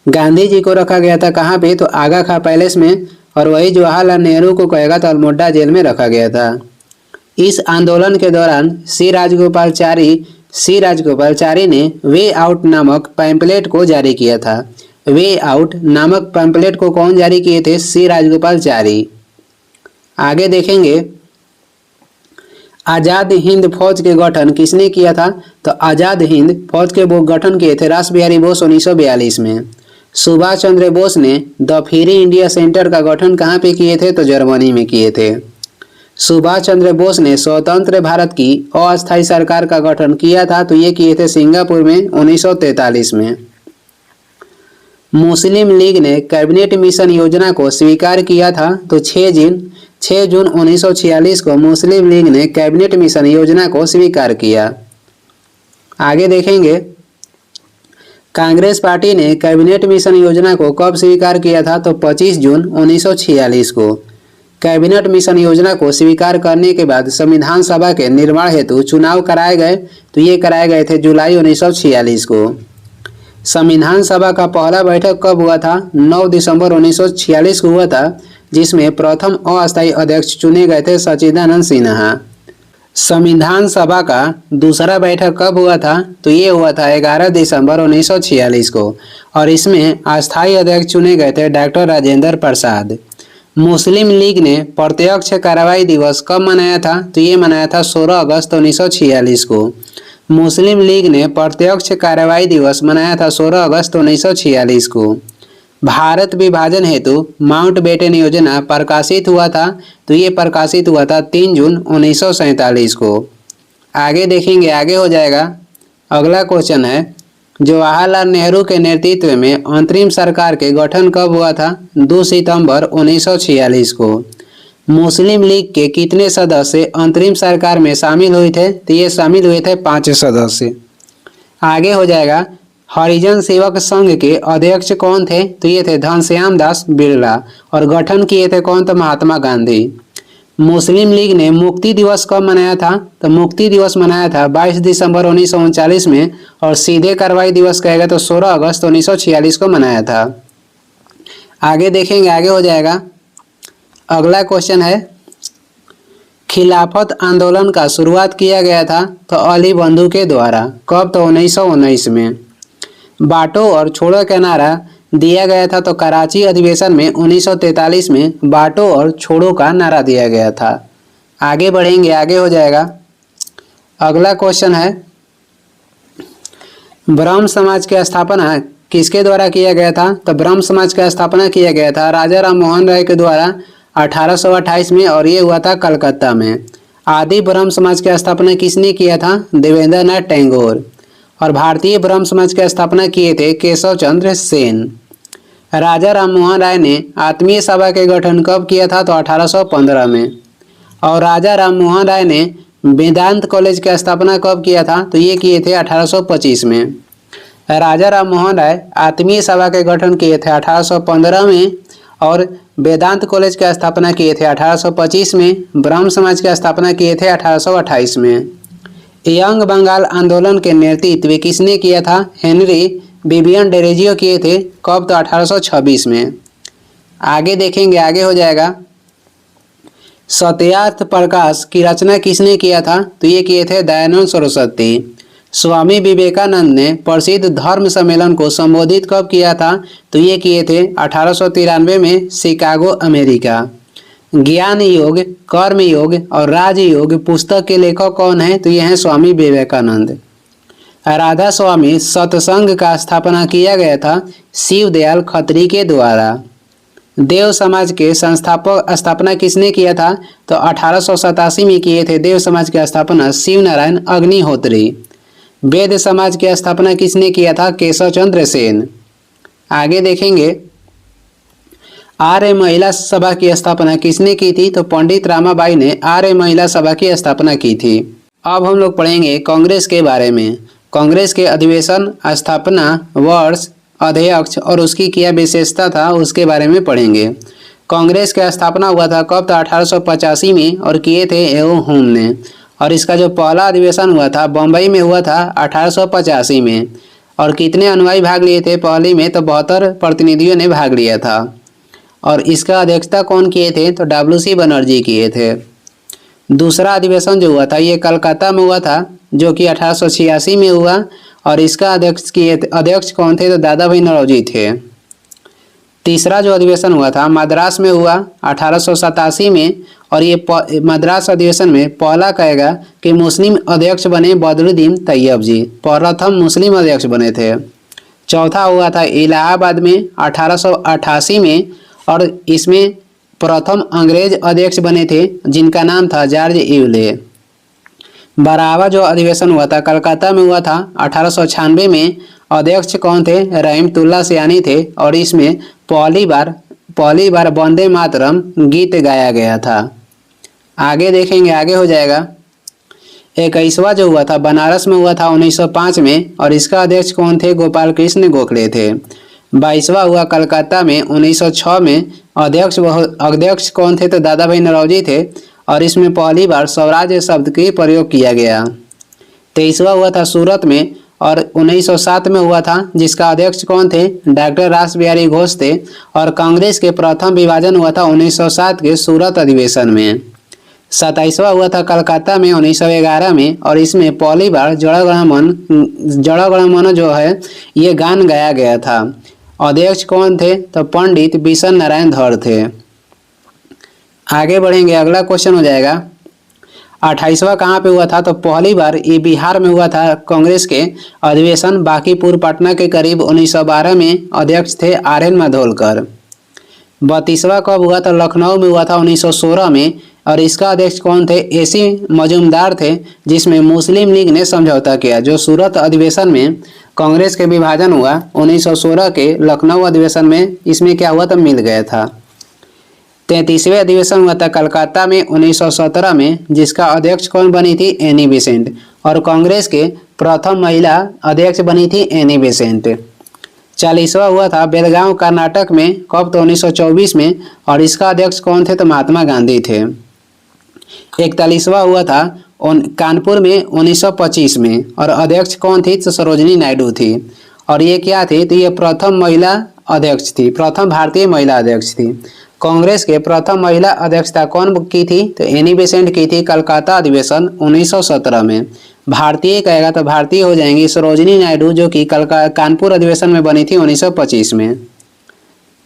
गांधी जी को रखा गया था कहाँ पे? तो आगा खां पैलेस में, और वही जवाहरलाल नेहरू को कहेगा तो अल्मोड़ा जेल में रखा गया था। इस आंदोलन के दौरान सी राजगोपालचारी ने वे आउट नामक पैम्पलेट को जारी किया था। वे आउट नामक पैम्पलेट को कौन जारी किए थे? सी राजगोपालचारी। आगे देखेंगे आज़ाद हिंद फौज के गठन किसने किया था? तो आज़ाद हिंद फौज के वो गठन किए थे रास बिहारी बोस 1942 में। सुभाष चंद्र बोस ने द फ्री इंडिया सेंटर का गठन कहाँ पे किए थे? तो जर्मनी में किए थे। सुभाष चंद्र बोस ने स्वतंत्र भारत की अस्थायी सरकार का गठन किया था, तो ये किए थे सिंगापुर में 1943 में। मुस्लिम लीग ने कैबिनेट मिशन योजना को स्वीकार किया था, तो 6 जून 1946 को मुस्लिम लीग ने कैबिनेट मिशन योजना को स्वीकार किया। आगे देखेंगे कांग्रेस पार्टी ने कैबिनेट मिशन योजना को कब स्वीकार किया था? तो 25 जून 1946 को। कैबिनेट मिशन योजना को स्वीकार करने के बाद संविधान सभा के निर्माण हेतु चुनाव कराए गए, तो ये कराए गए थे जुलाई 1946 को। संविधान सभा का पहला बैठक कब हुआ था? 9 दिसंबर 1946 को हुआ था, जिसमें प्रथम अस्थायी अध्यक्ष चुने गए थे सच्चिदानंद सिन्हा। संविधान सभा का दूसरा बैठक कब हुआ था? तो ये हुआ था 11 दिसंबर 1946 को, और इसमें अस्थायी अध्यक्ष चुने गए थे डॉक्टर राजेंद्र प्रसाद। मुस्लिम लीग ने प्रत्यक्ष कार्रवाई दिवस कब मनाया था? तो ये मनाया था 16 अगस्त 1946 को। मुस्लिम लीग ने प्रत्यक्ष कार्रवाई दिवस मनाया था 16 अगस्त 1946 को। भारत विभाजन हेतु माउंटबेटन योजना प्रकाशित हुआ था, तो ये प्रकाशित हुआ था 3 जून 1947 को। आगे देखेंगे, आगे हो जाएगा। अगला क्वेश्चन है जवाहरलाल नेहरू के नेतृत्व में अंतरिम सरकार के गठन कब हुआ था? 2 सितंबर 1946 को। मुस्लिम लीग के कितने सदस्य अंतरिम सरकार में शामिल हुए थे? तो ये शामिल हुए थे 5 सदस्य। आगे हो जाएगा हरिजन सेवक संघ के अध्यक्ष कौन थे? तो ये थे घनश्याम दास बिरला, और गठन किए थे कौन? तो महात्मा गांधी। मुस्लिम लीग ने मुक्ति दिवस कब मनाया था? तो मुक्ति दिवस मनाया था 22 दिसंबर 1939 में, और सीधे कार्रवाई दिवस कहेगा तो 16 अगस्त 1946 को मनाया था। आगे देखेंगे, आगे हो जाएगा। अगला क्वेश्चन है खिलाफत आंदोलन का शुरुआत किया गया था? तो अली बंधु के द्वारा। कब? तो 1919 में। बांटो और छोड़ो का नारा दिया गया था, तो कराची अधिवेशन में 1943 में बांटो और छोड़ो का नारा दिया गया था। आगे बढ़ेंगे, आगे हो जाएगा। अगला क्वेश्चन है ब्रह्म समाज की स्थापना किसके द्वारा किया गया था? तो ब्रह्म समाज का स्थापना किया गया था राजा राम मोहन राय के द्वारा 1828 में, और ये हुआ था कलकत्ता में। आदि ब्रह्म समाज की स्थापना किसने किया था? देवेंद्र नाथ टैगोर। और भारतीय ब्रह्म समाज की स्थापना किए थे केशव चंद्र सेन। राजा राम मोहन राय ने आत्मीय सभा के गठन कब किया था? तो 1815 में। और राजा राम मोहन राय ने वेदांत कॉलेज की स्थापना कब किया था? तो ये किए थे 1825 में। राजा राम मोहन राय आत्मीय सभा के गठन किए थे 1815 में, और वेदांत कॉलेज की स्थापना किए थे 1825 में। ब्रह्म समाज की स्थापना किए थे 1828 में। यंग बंगाल आंदोलन के नेतृत्व किसने किया था? हेनरी विवियन डेरेजियो किए थे। कब? तो 1826 में। आगे देखेंगे, आगे हो जाएगा। सत्यार्थ प्रकाश की रचना किसने किया था? तो ये किए थे दयानंद सरस्वती। स्वामी विवेकानंद ने प्रसिद्ध धर्म सम्मेलन को संबोधित कब किया था? तो ये किए थे 1893 में शिकागो, अमेरिका। ज्ञान योग, कर्म योग और राजयोग पुस्तक के लेखक कौन है? तो ये हैं स्वामी विवेकानंद। राधा स्वामी सत्संग का स्थापना किया गया था शिव दयाल खत्री के द्वारा। देव समाज के स्थापना किसने किया था? तो 1887 में किए थे देव समाज की स्थापना शिव नारायण अग्निहोत्री। वेद समाज की स्थापना किसने किया था? केशव चंद्र सेन। आगे देखेंगे आर्य महिला सभा की स्थापना किसने की थी? तो पंडित रामाबाई ने आर्य महिला सभा की स्थापना की थी। अब हम लोग पढ़ेंगे कांग्रेस के बारे में। कांग्रेस के अधिवेशन, स्थापना वर्ष, अध्यक्ष और उसकी क्या विशेषता था उसके बारे में पढ़ेंगे। कांग्रेस का स्थापना हुआ था कब? तो 1885 में, और किए थे एओ हुम ने। और इसका जो पहला अधिवेशन हुआ था बम्बई में हुआ था 1885 में। और कितने अनुयायी भाग लिए थे पहले में? तो 72 प्रतिनिधियों ने भाग लिया था। और इसका अध्यक्षता कौन किए थे? तो WC बनर्जी किए थे। दूसरा अधिवेशन जो हुआ था ये कलकत्ता में हुआ था, जो कि 1886 में हुआ, और इसका अध्यक्ष कौन थे? तो दादा भाई नौरोजी थे। तीसरा जो अधिवेशन हुआ था मद्रास में हुआ 1887 में, और ये मद्रास अधिवेशन में पहला कहेगा कि मुस्लिम अध्यक्ष बने बदरुद्दीन तैयब जी, प्रथम मुस्लिम अध्यक्ष बने थे। चौथा हुआ था इलाहाबाद में 1888 में, और इसमें प्रथम अंग्रेज अध्यक्ष बने थे जिनका नाम था जॉर्ज इवले। 12वां जो अधिवेशन हुआ था कलकत्ता में हुआ था 1896 में, अध्यक्ष कौन थे? रहमतुल्लाह सयानी थे, और इसमें पहली बार वंदे मातरम गीत गाया गया था। आगे देखेंगे, आगे हो जाएगा। 21वां जो हुआ था बनारस में हुआ था 1905 में, और इसका अध्यक्ष कौन थे? गोपाल कृष्ण गोखले थे। 22वां हुआ कलकत्ता में 1906 में, अध्यक्ष कौन थे? तो दादा भाई नौरोजी थे, और इसमें पहली बार स्वराज्य शब्द के प्रयोग किया गया। 23वां हुआ था सूरत में, और 1907 में हुआ था, जिसका अध्यक्ष कौन थे? डॉक्टर रास बिहारी घोष थे, और कांग्रेस के प्रथम विभाजन हुआ था 1907 के सूरत अधिवेशन में। 27वां हुआ था कलकत्ता में 1911 में, और इसमें पहली बार जड़ गण मन जो है ये गान गाया गया था। अध्यक्ष कौन थे? तो पंडित बिशन नारायण धर थे। आगे बढ़ेंगे, अगला क्वेश्चन हो जाएगा 28वां कहाँ पे हुआ था? तो पहली बार ये बिहार में हुआ था कांग्रेस के अधिवेशन बांकीपुर पटना के करीब 1912 में, अध्यक्ष थे RN माधोलकर। 32वां कब हुआ? तो लखनऊ में हुआ था 1916 में, और इसका अध्यक्ष कौन थे? AC मजूमदार थे, जिसमें मुस्लिम लीग ने समझौता किया। जो सूरत अधिवेशन में कांग्रेस के विभाजन हुआ 1916 के लखनऊ अधिवेशन में, इसमें क्या हुआ? तो मिल गया था। 33वें अधिवेशन हुआ था कलकत्ता में 1917 में, जिसका अध्यक्ष कौन बनी थी? एनी बेसेंट, और कांग्रेस के प्रथम महिला अध्यक्ष बनी थी एनी बेसेंट। 40वां हुआ था बेलगांव कर्नाटक में, कब? तो 1924 में, और इसका अध्यक्ष कौन थे? तो महात्मा गांधी थे। 41वां हुआ था कानपुर में 1925 में, और अध्यक्ष कौन थी? तो सरोजनी नायडू थी, और ये क्या थी? तो ये प्रथम महिला अध्यक्ष थी, प्रथम भारतीय महिला अध्यक्ष थी। कांग्रेस के प्रथम महिला अध्यक्षता कौन की थी? तो एनी बेसेंट की थी, कलकत्ता अधिवेशन 1917 में। भारतीय कहेगा तो भारतीय हो जाएंगी सरोजनी नायडू, जो कि कानपुर अधिवेशन में बनी थी 1925 में।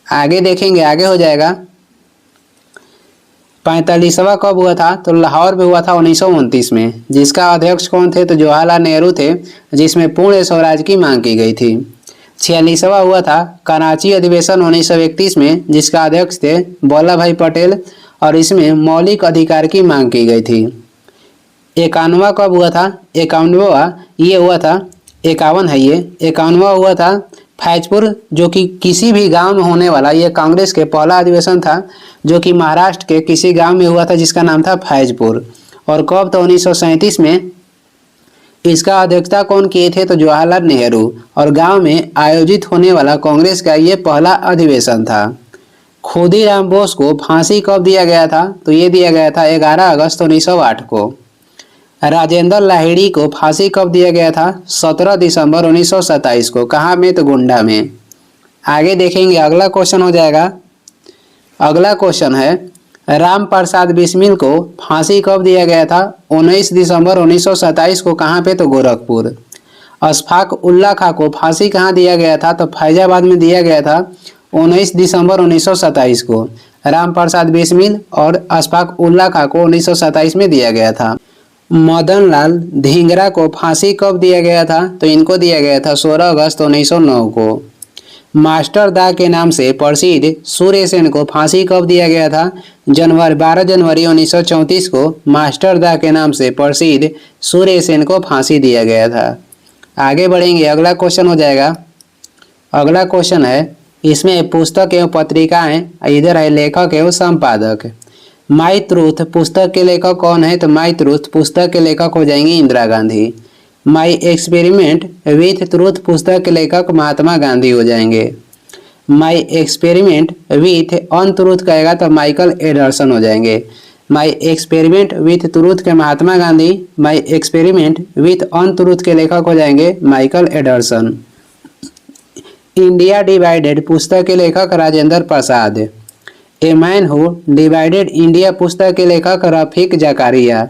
आगे देखेंगे, आगे हो जाएगा। 45वां कब हुआ था? तो लाहौर में हुआ था 1929 में, जिसका अध्यक्ष कौन थे? तो जवाहरलाल नेहरू थे, जिसमें पूर्ण स्वराज की मांग की गई थी। 46वां हुआ था कराची अधिवेशन 1931 में, जिसका अध्यक्ष थे वल्लभ भाई पटेल, और इसमें मौलिक अधिकार की मांग की गई थी। 51वां कब हुआ था? 51वां ये हुआ था 51 है ये 51वां हुआ था फैजपुर, जो कि किसी भी गांव में होने वाला ये कांग्रेस के पहला अधिवेशन था, जो कि महाराष्ट्र के किसी गांव में हुआ था जिसका नाम था फैजपुर। और कब? तो 1937 में। इसका अध्यक्षता कौन किए थे? तो जवाहरलाल नेहरू, और गांव में आयोजित होने वाला कांग्रेस का ये पहला अधिवेशन था। खुदीराम बोस को फांसी कब दिया गया था? तो ये दिया गया था 11 अगस्त 1908 को। राजेंद्र लाहिड़ी को फांसी कब दिया गया था? 17 दिसंबर 1927 को। कहाँ में? तो गोंडा में। आगे देखेंगे, अगला क्वेश्चन हो जाएगा। अगला क्वेश्चन है राम प्रसाद बिस्मिल को फांसी कब दिया गया था? 19 दिसंबर 1927 को। कहाँ पे? तो गोरखपुर। अशफाक उल्ला खां को फांसी कहाँ दिया गया था? तो फैजाबाद में दिया गया था 19 दिसंबर 1927 को। राम प्रसाद बिस्मिल और अशफाक उल्ला खां को 1927 में दिया गया था। मदन लाल धिंगरा को फांसी कब दिया गया था? तो इनको दिया गया था 16 अगस्त 1909 को। मास्टर दा के नाम से प्रसिद्ध सूर्य सेन को फांसी कब दिया गया था? 12 जनवरी 1934 को मास्टर दा के नाम से प्रसिद्ध सूर्य सेन को फांसी दिया गया था। आगे बढ़ेंगे, अगला क्वेश्चन हो जाएगा। अगला क्वेश्चन है, इसमें पुस्तक एवं पत्रिकाएं, इधर है लेखक एवं संपादक। माई ट्रूथ पुस्तक के लेखक कौन है? तो माई ट्रूथ पुस्तक के लेखक हो जाएंगी Indira Gandhi. My experiment with truth पुस्तक के लेखक महात्मा गांधी हो जाएंगे। माई एक्सपेरिमेंट विथ अनट्रूथ कहेगा तो माइकल एडरसन हो जाएंगे। माई एक्सपेरिमेंट विथ ट्रूथ के Mahatma Gandhi, my experiment with untruth के लेखक हो जाएंगे माइकल एडरसन। इंडिया डिवाइडेड पुस्तक के लेखक Rajendra Prasad. A man who divided India पुस्तक के लेखक रफीक जकारिया।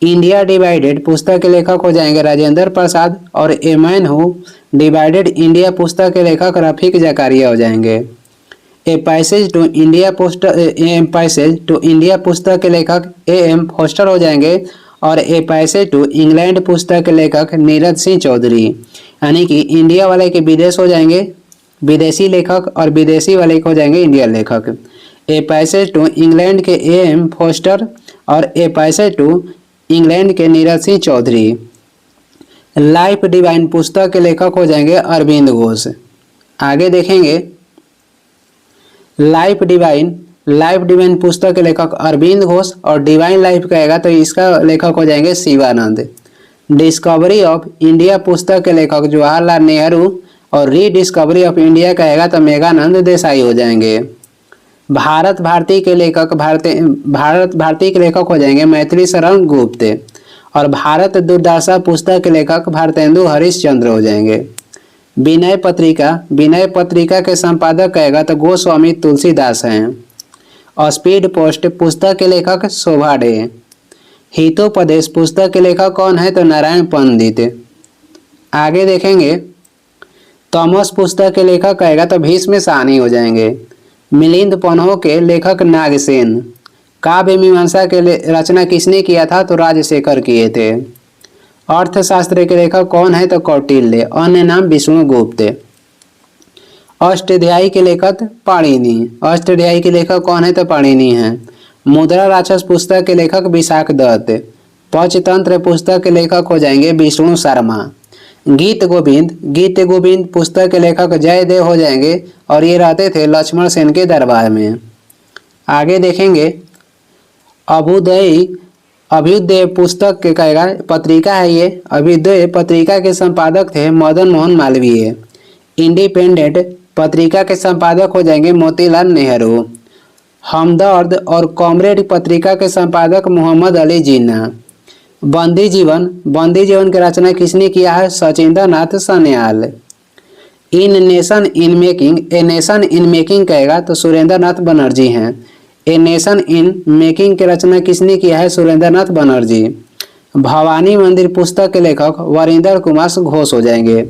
इंडिया डिवाइडेड पुस्तक के लेखक हो जाएंगे राजेंद्र प्रसाद, और ए मैन हु डिवाइडेड इंडिया पुस्तक के लेखक रफीक जकारिया हो जाएंगे। ए पैसेज टू इंडिया पुस्तक के लेखक A.M. फोस्टर हो जाएंगे और ए पैसेज टू इंग्लैंड पुस्तक के लेखक नीरज सिंह चौधरी, यानी कि इंडिया वाले के विदेश हो जाएंगे विदेशी लेखक और विदेशी वाले हो जाएंगे इंडिया लेखक। ए पैसेज टू इंग्लैंड के A.M. फोस्टर और ए पैसेज टू इंग्लैंड के नीरज सिंह चौधरी। लाइफ डिवाइन पुस्तक के लेखक हो जाएंगे अरविंद घोष। आगे देखेंगे लाइफ डिवाइन पुस्तक के लेखक अरविंद घोष और डिवाइन लाइफ कहेगा तो इसका लेखक हो जाएंगे शिवानंद। डिस्कवरी ऑफ इंडिया पुस्तक के लेखक जवाहरलाल नेहरू और रीडिस्कवरी ऑफ इंडिया कहेगा तो मेघानंद देसाई हो जाएंगे। भारत भारती के लेखक हो जाएंगे मैथिली शरण गुप्त और भारत दुर्दशा पुस्तक के लेखक भारतेंदु हरिश्चंद्र हो जाएंगे। विनय पत्रिका के संपादक कहेगा तो गोस्वामी तुलसीदास हैं। स्पीड पोस्ट पुस्तक के लेखक शोभा डे। हितोपदेश पुस्तक के लेखक कौन है तो नारायण पंडित। आगे देखेंगे तमस पुस्तक के लेखक कहेगा तो भीष्म साहनी हो जाएंगे। मिलिंद पन्हो के लेखक नागसेन। काव्य मीमांसा के रचना किसने किया था तो राजशेखर किए थे। अर्थशास्त्र के लेखक कौन है तो कौटिल्य, अन्य नाम विष्णुगुप्त। अष्टाध्यायी के लेखक कौन है तो पाणिनि हैं। मुद्रा राक्षस पुस्तक के लेखक विशाख दत्त। पंचतंत्र पुस्तक के लेखक हो जाएंगे विष्णु शर्मा। गीत गोविंद पुस्तक के लेखक जयदेव हो जाएंगे और ये रहते थे लक्ष्मण सेन के दरबार में। आगे देखेंगे अभ्युदय पुस्तक के कहेगा पत्रिका है ये। अभ्युदय पत्रिका के संपादक थे मदन मोहन मालवीय। इंडिपेंडेंट पत्रिका के संपादक हो जाएंगे मोतीलाल नेहरू। हमदर्द और कॉमरेड पत्रिका के संपादक मोहम्मद अली जिन्ना। बंदी जीवन की रचना किसने किया है Sachindra Nath Sanyal. A nation in making कहेगा तो सुरेंद्र नाथ बनर्जी हैं। ए नेशन इन मेकिंग की रचना किसने किया है सुरेंद्र नाथ बनर्जी। भवानी मंदिर पुस्तक के लेखक वरिंदर कुमार घोष हो जाएंगे।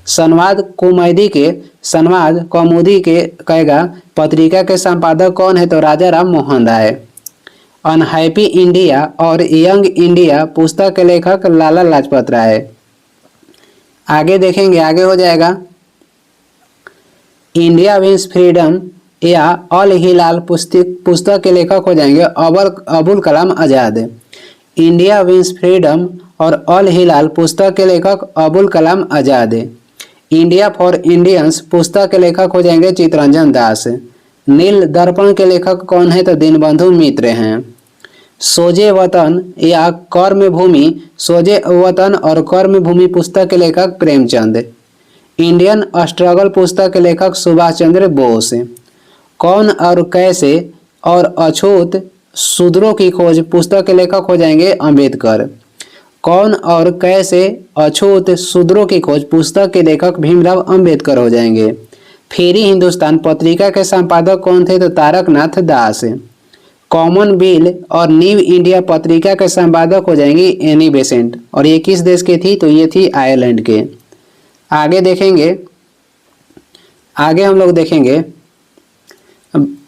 संवाद कौमुदी के कहेगा पत्रिका के संपादक कौन है तो राजा राम मोहन राय। अनहैप्पी इंडिया और यंग इंडिया पुस्तक के लेखक लाला लाजपत राय। आगे देखेंगे आगे हो जाएगा इंडिया विंस फ्रीडम या अल हिलाल पुस्तक के लेखक हो जाएंगे Abul Kalam Azad. India wins freedom और अल हिलाल पुस्तक के लेखक Abul Kalam Azad. India for Indians पुस्तक के लेखक हो जाएंगे चितरंजन दास। नील दर्पण के लेखक कौन है तो दीनबंधु मित्र हैं। सोजे वतन और कर्मभूमि पुस्तक के लेखक प्रेमचंद। इंडियन स्ट्रगल पुस्तक के लेखक सुभाष चंद्र बोस। कौन और कैसे और अछूत शूद्रों की खोज पुस्तक के लेखक हो जाएंगे अंबेडकर। कौन और कैसे अछूत शूद्रों की खोज पुस्तक के लेखक भीमराव अंबेडकर हो जाएंगे। फेरी हिंदुस्तान पत्रिका के संपादक कौन थे तो तारकनाथ दास। कॉमनवेल्थ और न्यू इंडिया पत्रिका के संपादक हो जाएंगे एनी बेसेंट और ये किस देश के थी तो ये थी आयरलैंड के। आगे हम लोग देखेंगे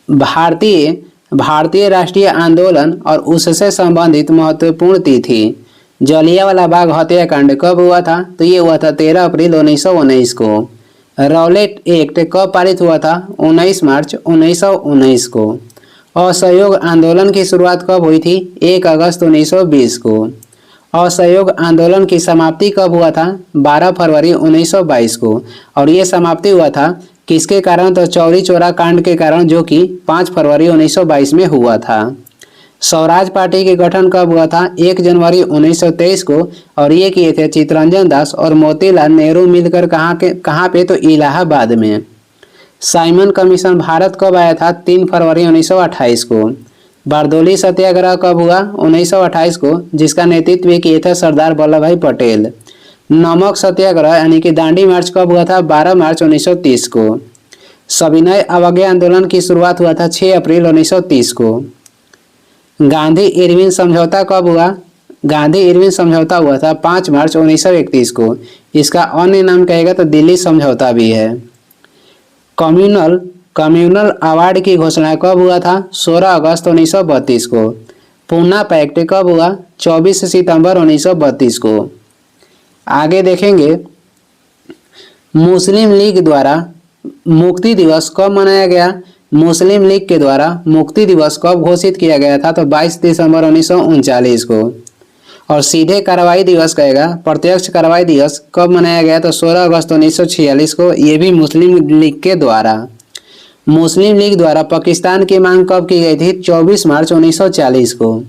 भारतीय राष्ट्रीय आंदोलन और उससे संबंधित महत्वपूर्ण तिथि। जलियांवाला बाग हत्याकांड कब हुआ था तो ये हुआ था 13 अप्रैल 1919 को। रॉलेट एक्ट कब पारित हुआ था 19 मार्च 1919 को। असहयोग आंदोलन की शुरुआत कब हुई थी 1 अगस्त 1920 को। असहयोग आंदोलन की समाप्ति कब हुआ था 12 फरवरी 1922 को और ये समाप्ति हुआ था किसके कारण तो चौरी चौरा कांड के कारण जो कि 5 फरवरी 1922 में हुआ था। स्वराज पार्टी के गठन कब हुआ था 1 जनवरी 1923 को और ये किए थे चितरंजन दास और मोतीलाल नेहरू मिलकर कहाँ पे तो इलाहाबाद में। साइमन कमीशन भारत कब आया था 3 फरवरी 1928 को। बारदोली सत्याग्रह कब हुआ 1928 को जिसका नेतृत्व किए थे सरदार वल्लभ भाई पटेल। नमक सत्याग्रह यानी कि दांडी मार्च कब हुआ था 12 मार्च 1930 को। सविनय अवज्ञा आंदोलन की शुरुआत हुआ था 6 अप्रैल 1930 को। गांधी इरविन समझौता कब हुआ गांधी इरविन समझौता हुआ था 5 मार्च 1931 को। इसका अन्य नाम कहेगा तो दिल्ली समझौता भी है। कम्युनल अवार्ड की घोषणा कब हुआ था? 16 अगस्त 1932 को। पूना पैक्ट कब हुआ? 24 सितंबर 1932 को। आगे देखेंगे, मुस्लिम लीग द्वारा मुक्ति दिवस कब मनाया गया? मुस्लिम लीग के द्वारा मुक्ति दिवस कब घोषित किया गया था? तो 22 दिसंबर 1939 को। और सीधे कार्रवाई दिवस कहेगा, प्रत्यक्ष कार्रवाई दिवस कब मनाया गया? तो 16 अगस्त 1946 को। ये भी मुस्लिम लीग के द्वारा। मुस्लिम लीग द्वारा पाकिस्तान की मांग कब की गई थी? 24 मार्च 1940 को।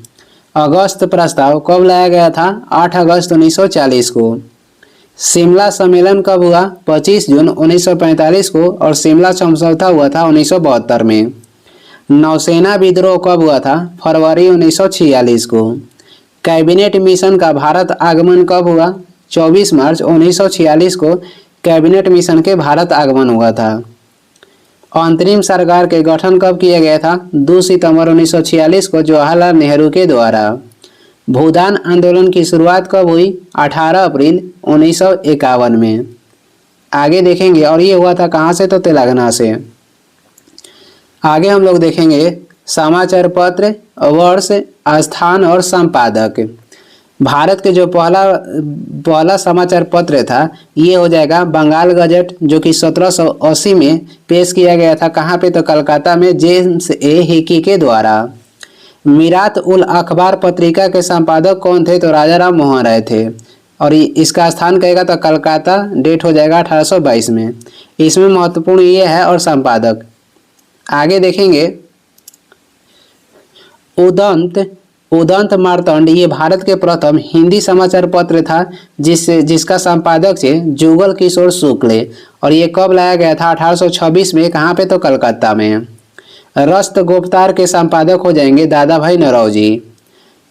अगस्त प्रस्ताव कब लाया गया था? 8 अगस्त 1940 को। शिमला सम्मेलन कब हुआ? 25 जून 1945 को। और शिमला समझौता हुआ था 1972 में। नौसेना विद्रोह कब हुआ था? फरवरी 1946 को। कैबिनेट मिशन का भारत आगमन कब हुआ? 24 मार्च 1946 को कैबिनेट मिशन के भारत आगमन हुआ था। अंतरिम सरकार के गठन कब किया गया था? 2 सितंबर 1946 को जवाहरलाल नेहरू के द्वारा। भूदान आंदोलन की शुरुआत कब हुई? 18 अप्रैल 1951 में। आगे देखेंगे, और ये हुआ था कहाँ से? तो तेलंगाना से। आगे हम लोग देखेंगे समाचार पत्र, वर्ष, स्थान और संपादक। भारत के जो पहला समाचार पत्र था ये हो जाएगा बंगाल गजट, जो कि 1780 में पेश किया गया था। कहाँ पे? तो कलकत्ता में जेम्स ए हिकी के द्वारा। मीरात उल अखबार पत्रिका के संपादक कौन थे? तो राजा राम मोहन राय थे। और इसका स्थान कहेगा तो कलकत्ता, डेट हो जाएगा 1822 में। इसमें महत्वपूर्ण ये है और संपादक। आगे देखेंगे, उदंत मार्तंड, ये भारत के प्रथम हिंदी समाचार पत्र था जिसका संपादक थे जुगल किशोर शुक्ल। और ये कब लाया गया था? 1826 में। कहाँ पे? तो कलकत्ता में। रस्त गुप्तार के संपादक हो जाएंगे दादा भाई नौरोजी।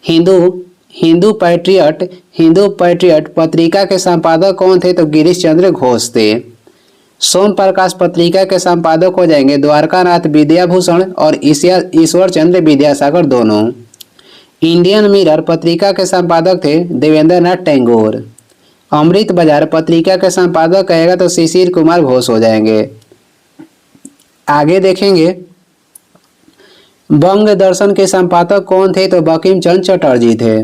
हिंदू पैट्रियट पत्रिका के संपादक कौन थे? तो गिरीश चंद्र घोष थे। सोम प्रकाश पत्रिका के संपादक हो जाएंगे द्वारकानाथ विद्याभूषण और ईश्वर चंद्र विद्यासागर दोनों। इंडियन मिरर पत्रिका के संपादक थे देवेंद्र नाथ टैगोर। अमृत बाजार पत्रिका के संपादक कहेगा तो शिशिर कुमार घोष हो जाएंगे। आगे देखेंगे, बंग दर्शन के संपादक कौन थे? तो बंकिम चंद्र चटर्जी थे।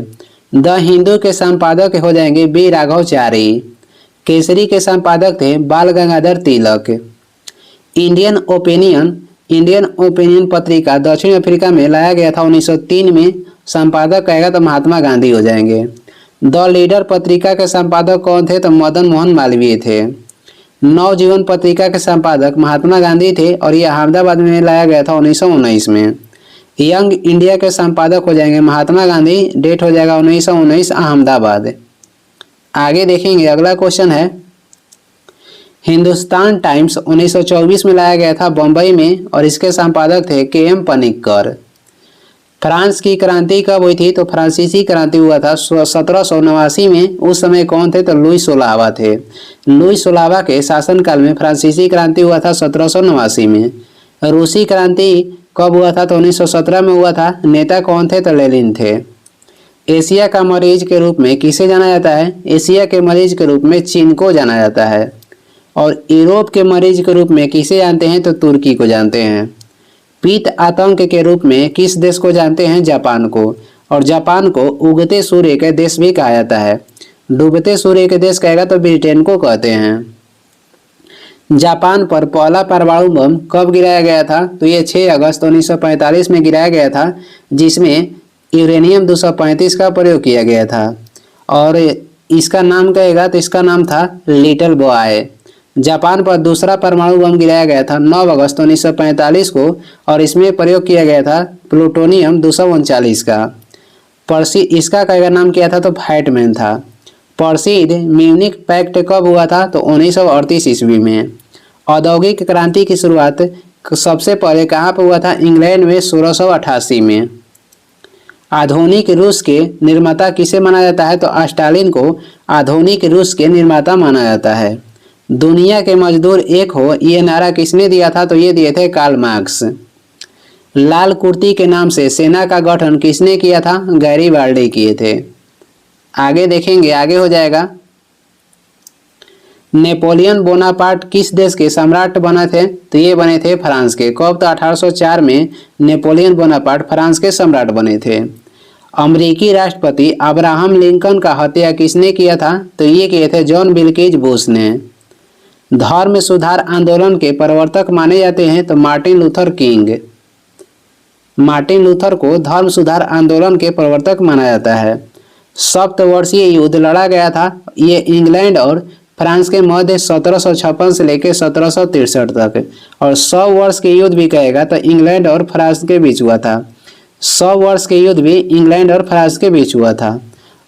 द हिंदू के संपादक हो जाएंगे बी राघवचारी। केसरी के संपादक थे बाल गंगाधर तिलक। इंडियन ओपिनियन पत्रिका दक्षिण अफ्रीका में लाया गया था 1903 में। संपादक कहेगा तो महात्मा गांधी हो जाएंगे। द लीडर पत्रिका के संपादक कौन थे? तो मदन मोहन मालवीय थे। नवजीवन पत्रिका के संपादक महात्मा गांधी थे और ये अहमदाबाद में लाया गया था 1919 में। यंग इंडिया के संपादक हो जाएंगे महात्मा गांधी, डेट हो जाएगा 1919 अहमदाबाद। आगे देखेंगे, अगला क्वेश्चन है, हिंदुस्तान टाइम्स 1924 में लाया गया था बम्बई में और इसके संपादक थे के.एम. पनिक्कर। फ्रांस की क्रांति कब हुई थी? तो फ्रांसीसी क्रांति हुआ था 1789 में। उस समय कौन थे? तो लुई 16वां थे। लुई 16वां के शासनकाल में फ्रांसीसी क्रांति हुआ था 1789 में। रूसी क्रांति कब हुआ था? तो 1917 में हुआ था। नेता कौन थे? तो लेनिन थे। एशिया का मरीज के रूप में किसे जाना जाता है? एशिया के मरीज के रूप में चीन को जाना जाता है। और यूरोप के मरीज के रूप में किसे जानते हैं? तो तुर्की को जानते हैं। पीत आतंक के रूप में किस देश को जानते हैं? जापान को। और जापान को उगते सूर्य के देश भी कहा जाता है। डूबते सूर्य के देश कहेगा तो ब्रिटेन को कहते हैं। जापान पर पहला परमाणु बम कब गिराया गया था? तो ये 6 अगस्त 1945 में गिराया गया था, जिसमें यूरेनियम 235 का प्रयोग किया गया था। और इसका नाम कहेगा तो इसका नाम था लिटिल बॉय। जापान पर दूसरा परमाणु बम गिराया गया था 9 अगस्त 1945 को और इसमें प्रयोग किया गया था प्लूटोनियम 239 का। इसका कहेगा नाम क्या था? तो फैटमैन था। प्रसिद्ध म्यूनिख पैक्ट कब हुआ था? तो 1938 ईस्वी में। औद्योगिक क्रांति की शुरुआत सबसे पहले कहाँ पर हुआ था? इंग्लैंड में 1688 में। आधुनिक रूस के निर्माता किसे माना जाता है? तो स्टालिन को आधुनिक रूस के निर्माता माना जाता है। दुनिया के मजदूर एक हो, ये नारा किसने दिया था? तो ये दिए थे कार्ल मार्क्स। लाल कुर्ती के नाम से सेना का गठन किसने किया था? गैरीबाल्डी किए थे। आगे देखेंगे, आगे हो जाएगा नेपोलियन बोनापार्ट किस देश के सम्राट बने थे? तो ये बने थे फ्रांस के। कब? तो 1804 में नेपोलियन बोनापार्ट फ्रांस के सम्राट बने थे। अमेरिकी राष्ट्रपति अब्राहम लिंकन का हत्या किसने किया था? तो ये किए थे जॉन विल्केज बुश ने। धर्म सुधार आंदोलन के प्रवर्तक माने जाते हैं? तो Martin Luther king. Martin Luther को धर्म सुधार आंदोलन के प्रवर्तक माना जाता है। सप्तवर्षीय युद्ध लड़ा गया था, ये इंग्लैंड और फ्रांस के मध्य 1756 से लेकर 1763 तक। और 100 वर्ष के युद्ध भी कहेगा तो इंग्लैंड और फ्रांस के बीच हुआ था। 100 वर्ष के युद्ध भी इंग्लैंड और फ्रांस के बीच हुआ था।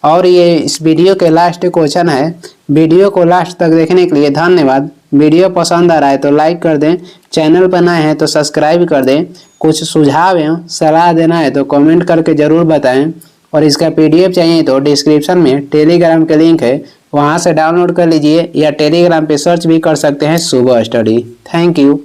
और ये इस वीडियो के लास्ट क्वेश्चन है। वीडियो को लास्ट तक देखने के लिए धन्यवाद। वीडियो पसंद आ रहा है तो लाइक कर दें, चैनल पर नए हैं तो सब्सक्राइब कर दें। कुछ सुझाव एवं सलाह देना है तो कमेंट करके ज़रूर बताएं। और इसका PDF चाहिए तो डिस्क्रिप्शन में टेलीग्राम का लिंक है, वहाँ से डाउनलोड कर लीजिए, या टेलीग्राम पे सर्च भी कर सकते हैं शुभ स्टडी। Thank you.